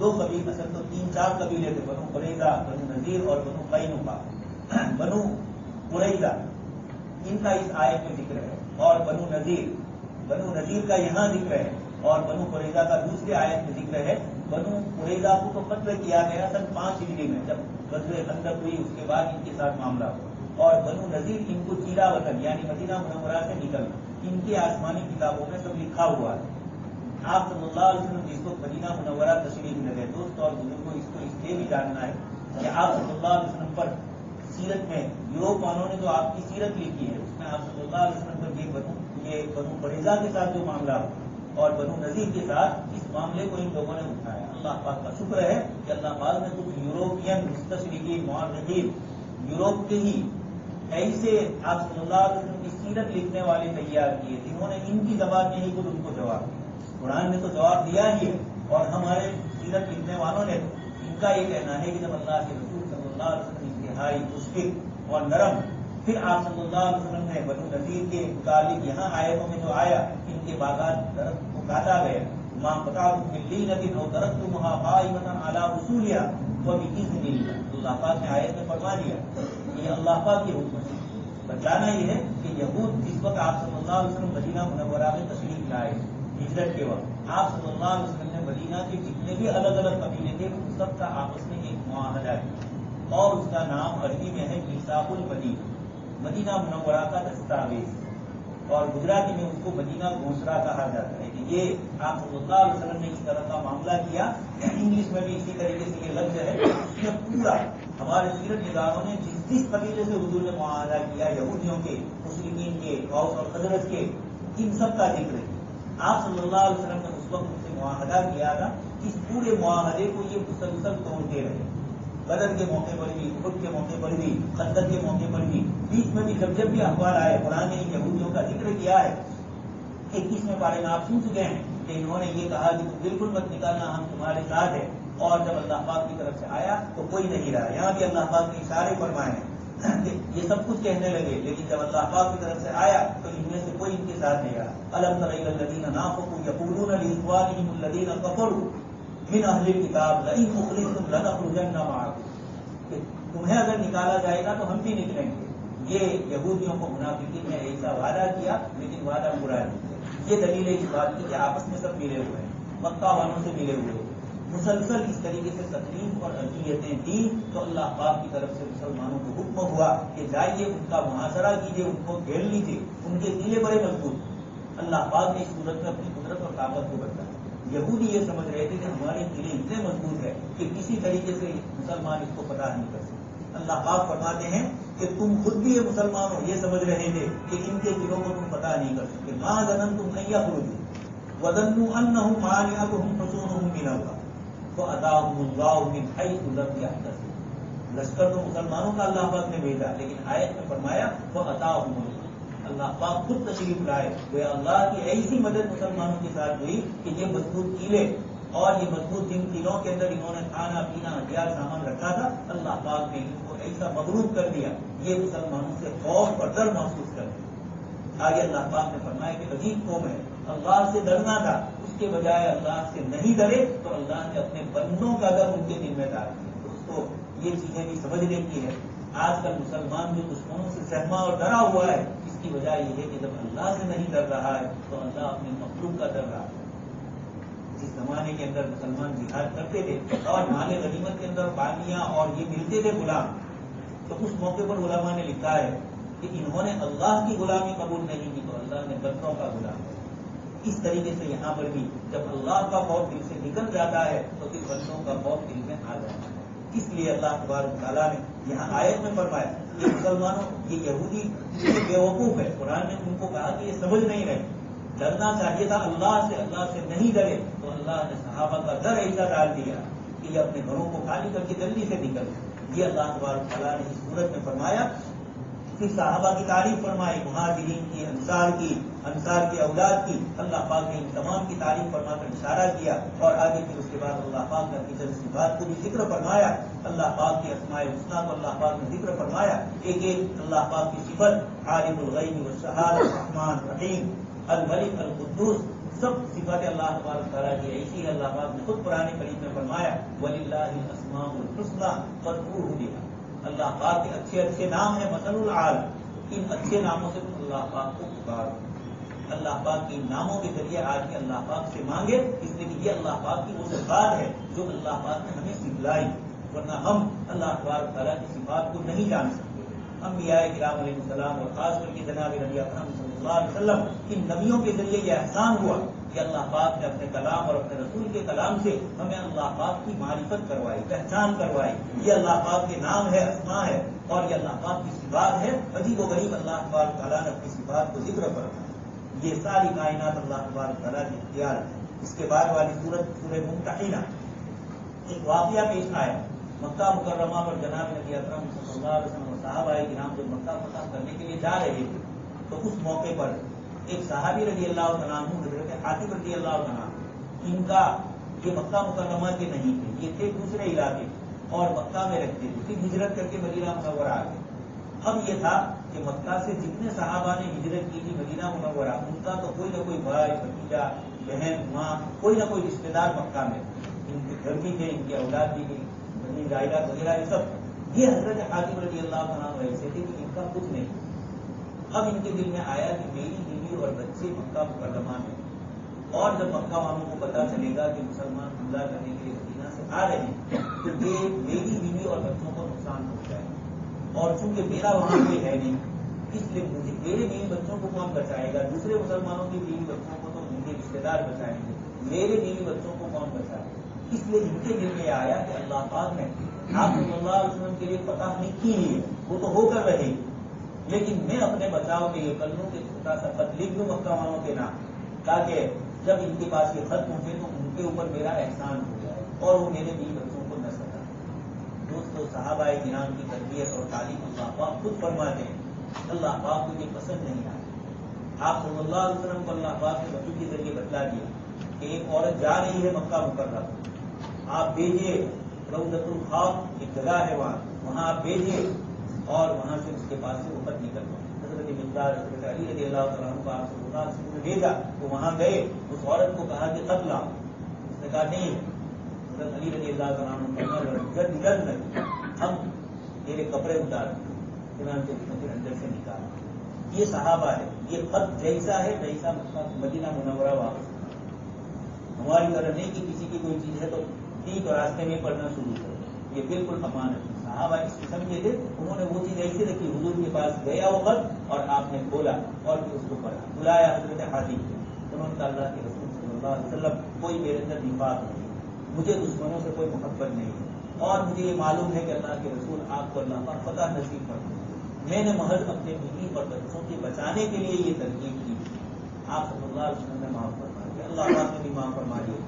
دو قبیلے، اصل تو 3-4 قبیلے تھے، بنو قریظہ، بنو نذیر اور بنو قینقاع۔ بنو قریظہ ان کا اس آیت میں ذکر ہے، اور بنو نذیر کا یہاں ذکر ہے، اور بنو قریظہ کا دوسری آیت میں ذکر ہے۔ بنو قریظہ کو تو قتل کیا گیا سن 5 ہجری میں، جب غزوہ خندق ہوئی اس کے بعد ان کے ساتھ معاملہ ہوا، اور بنو نذیر ان کو چیرا وطن یعنی مدینہ منورہ سے نکلنا، ان کی آسمانی کتابوں میں سب لکھا ہوا ہے۔ آپ صلی اللہ علیہ وسلم جس کو مدینہ منورہ تشریف لگے، دوست اور بزرگوں اس کو اس لیے بھی جاننا ہے کہ آپ صلی اللہ علیہ وسلم پر سیرت میں یوروپ والوں نے جو آپ کی سیرت لکھی ہے، اس میں آپ صلی اللہ علیہ وسلم پر یہ بنو قریظہ کے ساتھ جو معاملہ ہوا اور بنو نذیر کے ساتھ، اس معاملے کو ان لوگوں نے اٹھایا۔ اللہ پاک کا شکر ہے کہ اللہ پاک نے کچھ یوروپین مستشرقین مورخین یوروپ کے ہی ایسے آپ صلی اللہ علیہ وسلم کی سیرت لکھنے والے تیار کیے جنہوں نے ان کی زبان میں ہی خود ان کو جواب دیا۔ قرآن نے تو جواب دیا ہی ہے، اور ہمارے سیرت لکھنے والوں نے ان کا یہ کہنا ہے کہ جب اللہ کے رسول صلی اللہ علیہ وسلم انتہائی مشفق اور نرم، پھر آپ صلی اللہ علیہ وسلم نے بنو نذیر کے متعلق یہاں آیتوں میں جو آیا، ان کے باغات درخت کو کاٹا گیا، ماں پتا ملی نبی اور درخت وہاں قائمۃ علی اصولھا وباذن اللہ، اللہ پاک نے آیت میں فرما دیا، یہ اللہ پاک کی حکم ہے۔ بتانا یہ ہے کہ یہود جس وقت آپ صلی اللہ علیہ وسلم مدینہ منورہ میں تشریف لائے ہجرت کے وقت، آپ صلی اللہ علیہ وسلم نے مدینہ کے جتنے بھی الگ الگ قبیلے تھے ان سب کا آپس میں ایک معاہدہ کیا، اور اس کا نام عربی میں ہے میثاق المدینہ، مدینہ منورہ کا دستاویز، اور گجراتی میں اس کو مدینہ گھوسرا کہا جاتا ہے کہ یہ آپ صلی اللہ علیہ وسلم نے اس طرح کا معاملہ کیا۔ انگلش میں بھی اسی طریقے سے یہ لفظ ہے، اس میں پورا ہمارے سیرت نگاروں نے جس قبیلے سے حضور نے معاہدہ کیا، یہودیوں کے، مشرکین کے، اوس اور خزرج کے، ان سب کا ذکر ہے۔ آپ صلی اللہ علیہ وسلم نے اس وقت ان سے معاہدہ کیا تھا، اس پورے معاہدے کو یہ مسلسل توڑتے رہے، بدر کے موقع پر بھی، احد کے موقع پر بھی، خندق کے موقع پر بھی، بیچ میں بھی جب بھی اخبار آئے، قرآن نے یہودیوں کا ذکر کیا ہے۔ 21ویں پارے میں آپ سن چکے ہیں کہ انہوں نے یہ کہا کہ تم بالکل مت نکالنا، ہم تمہارے ساتھ ہیں، اور جب اللہ پاک کی طرف سے آیا تو کوئی نہیں رہا۔ یہاں بھی اللہ پاک نے اشارے فرمائے ہیں کہ یہ سب کچھ کہنے لگے، لیکن جب اللہ پاک کی طرف سے آیا تو ان میں سے کوئی ان کے ساتھ نہیں رہا۔ الم تر الی الذین نافقوا یقولون لاخوانهم الذین کفروا من اہل الکتاب لئن اخرجتم لنخرجن معکم، تمہیں اگر نکالا جائے گا تو ہم بھی نکلیں گے۔ یہ یہودیوں کو منافقین نے ایسا وعدہ کیا، لیکن وعدہ پورا نہیں کیا۔ یہ دلیل ہے اس بات کی کہ آپس میں سب ملے ہوئے ہیں، مکہ والوں سے ملے ہوئے ہیں، مسلسل اس طریقے سے تکلیف اور اذیتیں دی، تو اللہ پاک کی طرف سے مسلمانوں کو حکم ہوا کہ جائیے ان کا محاصرہ کیجیے، ان کو گھیر لیجیے، ان کے قلعے بڑے مضبوط۔ اللہ پاک نے اس صورت میں اپنی قدرت اور طاقت کو بتایا۔ یہودی یہ سمجھ رہے تھے کہ ہمارے قلعے اتنے مضبوط ہیں کہ کسی طریقے سے مسلمان اس کو فتح نہیں کر سکتے۔ اللہ پاک فرماتے ہیں کہ تم خود بھی یہ مسلمان ہو، یہ سمجھ رہے تھے کہ ان کے قلعوں کو تم فتح نہیں کر سکتے۔ ما ظننتم ان یخرجوا وظنوا انهم مانعتهم حصونهم من الله فأتاهم الله من حيث لم يحتسبوا۔ لشکر تو مسلمانوں کا اللہ پاک نے بھیجا، لیکن آیت میں فرمایا فأتاهم الله، اللہ پاک خود تشریف لائے، وہ اللہ کی ایسی مدد مسلمانوں کے ساتھ ہوئی کہ یہ مضبوط قلعے اور یہ مضبوط جن قلعوں کے اندر انہوں نے کھانا پینا ہتھیار سامان رکھا تھا، اللہ پاک نے ان کو ایسا مغلوب کر دیا، یہ مسلمانوں سے خوف اور ڈر محسوس کر دیا۔ آگے اللہ پاک نے فرمایا کہ عجیب قوم ہے، اللہ سے ڈرنا تھا، اس کے بجائے اللہ سے نہیں ڈرے تو اللہ نے اپنے بندوں کا ڈر ان کے دل میں ڈال دیا۔ اس کو یہ چیزیں بھی سمجھنے کی ہے۔ آج کل مسلمان جو دشمنوں سے سہما اور ڈرا ہوا ہے، اس کی وجہ یہ ہے کہ جب اللہ سے نہیں ڈر رہا ہے تو اللہ اپنے مخلوق کا ڈر رہا ہے۔ جس زمانے کے اندر مسلمان جہاد کرتے تھے اور مال غنیمت کے اندر باغیاں اور یہ ملتے تھے غلام، تو اس موقع پر علماء نے لکھا ہے کہ انہوں نے اللہ کی غلامی قبول نہیں کی تو اللہ نے بندوں کا غلام کیا۔ اس طریقے سے یہاں پر بھی جب اللہ کا خوف دل سے نکل جاتا ہے تو پھر بندوں کا خوف دل میں آ جاتا ہے۔ اس لیے اللہ تبارک تعالیٰ نے یہاں آیت میں فرمایا کہ مسلمانوں، یہ یہودی بیوقوف ہے، قرآن نے ان کو کہا کہ یہ سمجھ نہیں رہے، ڈرنا چاہیے تھا اللہ سے نہیں ڈرے، تو اللہ نے صحابہ کا ڈر ایسا ڈال دیا کہ یہ اپنے گھروں کو خالی کر کے جلدی سے نکل گئے۔ یہ اللہ تبارک تعالیٰ نے اس صورت میں فرمایا۔ پھر صحابہ کی تعریف فرمائی، مہاجرین کی، انصار کی اولاد کی، اللہ پاک نے ان تمام کی تعریف فرما کر اشارہ کیا، اور آگے پھر اس کے بعد اللہ پاک نے اپنی صفات کو بھی ذکر فرمایا، اللہ پاک کی اسماء الحسنی کو اللہ پاک نے ذکر فرمایا، ایک ایک اللہ پاک کی صفت، عالم الغیب والشہادہ، الرحمن الرحیم، الملک القدوس، سب صفات اللہ تبارک تعالیٰ کی ایسی ہے. اللہ پاک نے خود قرآن کریم میں فرمایا وَلِلَّهِ الْأَسْمَاءُ الْحُسْنَىٰ فَادْعُوهُ بِهَا. اللہ پاک کے اچھے اچھے نام ہیں مثل العال. ان اچھے ناموں سے تم اللہ پاک کو پکارو. اللہ پاک کے ناموں کے ذریعے آج کے اللہ پاک سے مانگے, اس لیے کہ یہ اللہ پاک کی وہ صفات ہے جو اللہ پاک نے ہمیں سکھلائی, ورنہ ہم اللہ تبارک تعالیٰ کی صفات کو نہیں جان سکتے. انبیاء کرام علیہ السلام اور خاص کر کے جناب نبی اکرم صلی اللہ علیہ وسلم ان نبیوں کے ذریعے یہ احسان ہوا کہ اللہ پاک نے اپنے کلام اور اپنے رسول کے کلام سے ہمیں اللہ پاک کی معرفت کروائی, پہچان کروائی. یہ اللہ پاک کے نام ہے, اسماء ہے, اور یہ اللہ پاک کی صفات ہے. عجیب و غریب اللہ تبارک تعالیٰ نے اپنی صفات کو ذکر فرمایا. یہ ساری کائنات اللہ تبارک تعالیٰ کی اختیار ہے. اس کے بعد والی سورہ ممتحنہ ایک واقعہ پیش آیا. مکہ مکرمہ پر جناب نبی اکرم صلی اللہ علیہ وسلم اور صحابہ کرام جب مکہ فتح کرنے کے لیے جا رہے تھے تو اس موقع پر ایک صحابی رضی اللہ تعالیٰ عنہ حضرت حاتم رضی اللہ تعالیٰ عنہ, ان کا یہ مکہ مکرمہ کے نہیں تھے, یہ تھے دوسرے علاقے اور مکہ میں رہتے تھے. پھر ہجرت کر کے مدینہ منورہ آ گئے. اب یہ تھا کہ مکہ سے جتنے صحابہ نے ہجرت کی تھی مدینہ منورہ, ان کا تو کوئی نہ کوئی بھائی, بھتیجا, بہن, ماں, کوئی نہ کوئی رشتے دار مکہ میں. ان کے گھر بھی تھے, ان کی اولاد بھی تھی, بنی جائیداد وغیرہ یہ سب. یہ حضرت حاتم رضی اللہ عنہ ایسے تھے کہ ان کا کچھ نہیں. اب ان کے دل میں آیا کہ میری بیوی اور بچے مکہ مکرمہ میں, اور جب مکہ والوں کو پتا چلے گا کہ مسلمان حملہ کرنے کے لیے مدینہ سے آ رہے ہیں تو یہ میری بیوی اور بچوں کو نقصان پہنچائے گا. اور چونکہ میرا وہاں کوئی ہے نہیں, اس لیے مجھے میرے بیوی بچوں کو کون بچائے گا؟ دوسرے مسلمانوں کی بیوی بچوں کو تو ان کے رشتے دار بچائیں گے, میرے بیوی بچوں کو کون بچائے گا؟ اس لیے ان کے دل میں آیا کہ اللہ پاک نے آپ صلی اللہ علیہ وسلم کے لیے فتح نہیں کی ہے, وہ تو ہو کر رہے, لیکن میں اپنے بچاؤ کے لیے کل لوں کہ چھوٹا سا خط لکھ دوں مکہ والوں کے نام, تاکہ جب ان کے پاس یہ خط پہنچے تو ان کے اوپر میرا احسان ہو جائے اور وہ میرے بیوی بچوں کو نہ سکا. دوستو, صحابہ کرام کی تربیت اور تعلیم اللہ پاک خود فرماتے ہیں اللہ پاک کو یہ پسند نہیں آیا. آپ صلی اللہ علیہ وسلم کو اللہ پاک نے وحی کے ذریعے بتلا دیا کہ ایک عورت جا رہی ہے مکہ مکرمہ, آپ بھیجیے روضۃ الخاف ایک جگہ ہے وہاں آپ بھیجیے اور وہاں سے اس کے پاس سے وہ خط نکل گئے. حضرت مقدار حضرت علی رضی اللہ تعالیٰ عنہ کو آپ صلی اللہ علیہ وسلم نے بھیجا تو وہاں گئے, اس عورت کو کہا کہ خط لاؤ, اس نے کہا نہیں. حضرت علی رضی اللہ تعالیٰ عنہ نہیں, ہم میرے کپڑے اتار چنانچہ پھر اندر سے نکالا. یہ صحابہ ہے, یہ خط جیسا ہے ویسا مدینہ منورہ واپس. ہماری طرح نہیں کہ کسی کی کوئی چیز ہے تو ٹھیک اور راستے میں پڑھنا شروع کر, یہ بالکل امانت. صحابہ اس قسم کے تھے, انہوں نے وہ چیز ایسے رکھی, حضور کے پاس گیا وہ خط اور آپ نے کھولا اور پھر اس کو پڑھا. بلایا حضرت حاتم کو, انہوں نے کہا اللہ کے رسول صلی اللہ علیہ وسلم کوئی میرے اندر نفاق نہیں, مجھے دشمنوں سے کوئی محبت نہیں ہے, اور مجھے یہ معلوم ہے کہ اللہ کے رسول آپ کو اللہ کا فتح نصیب کرتے ہیں. میں نے محض اپنے بیوی اور بچوں کے بچانے کے لیے یہ ترکیب کی. آپ صلی اللہ علیہ وسلم نے معاف فرما دیا, اللہ پاک نے بھی معاف فرما دیا.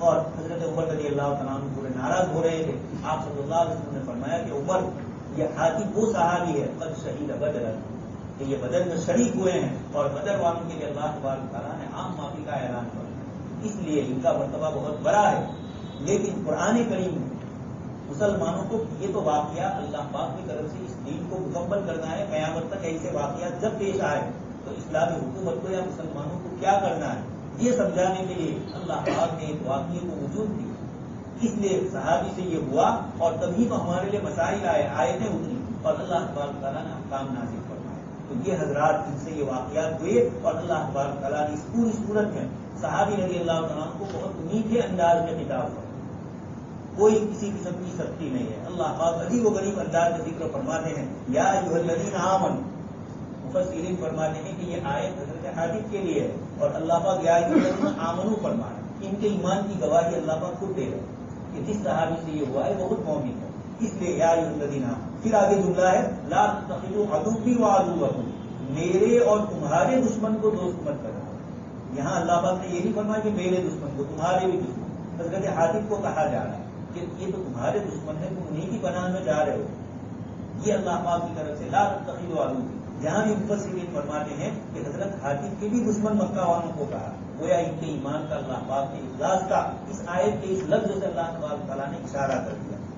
اور حضرت عمر رضی اللہ تعالیٰ عنہ پورے ناراض ہو رہے تھے. آپ صلی اللہ علیہ وسلم نے فرمایا کہ عمر, یہ حاتم وہ صحابی ہے قد شہید بدر, کہ یہ بدر میں شریک ہوئے ہیں اور بدر والوں کے لیے اللہ تبارک تعالیٰ نے عام معافی کا اعلان کیا, اس لیے ان کا مرتبہ بہت بڑا ہے. لیکن قرآن کریم مسلمانوں کو یہ تو واقعہ اللہ پاک کی طرف سے اس دین کو مکمل کرنا ہے. قیامت تک ایسے واقعات جب پیش آئے تو اسلامی حکومت کو یا مسلمانوں کو کیا کرنا ہے یہ سمجھانے کے لیے اللہ پاک نے ایک واقعے کو وجود دیا. اس لیے صحابی سے یہ ہوا اور تبھی تو ہمارے لیے مسائل آئے, آیتیں اتری اور اللہ تبارک تعالیٰ نے احکام نازل فرمائے. تو یہ حضرات ان سے یہ واقعات ہوئے اور اللہ تبارک تعالیٰ نے اس پوری صورت میں صحابی رضی اللہ عنہ کو بہت میٹھے انداز میں خطاب کیا. کوئی کسی قسم کی سختی نہیں ہے. اللہ پاک عجیب و غریب انداز میں ذکر فرماتے ہیں یا ایھا الذین آمنوا. مفسرین فرماتے ہیں کہ یہ آیت حضرت حاتم کے لیے ہے اور اللہ پاک یا ایھا الذین آمنوا فرمایا. ان کے ایمان کی گواہی اللہ پاک خود دے رہے کہ جس صحابی سے یہ ہوا ہے وہ خود مومن ہے. اس لیے یا ایھا الذین آمنوا. پھر آگے جملہ ہے لا تتخذوا عدوی وعدوکم, میرے اور تمہارے دشمن کو دوست مت کرنا. یہاں اللہ پاک نے یہ نہیں فرمایا کہ میرے دشمن کو, تمہارے بھی دشمن. حضرت حاتم کو کہا جا رہا ہے کہ یہ تو تمہارے دشمن ہے, تم انہیں کی پناہ میں جا رہے ہو. یہ اللہ پاک کی طرف سے لا تتخذوا عدوی. جہاں بھی مفسرین فرماتے ہیں کہ حضرت حاتم کے بھی دشمن مکہ والوں کو کہا, گویا ان کے ایمان کا اللہ پاک نے اجلاس کا اس آیت کے اس لفظ سے اللہ تبارک تعالیٰ نے اشارہ کر دیا.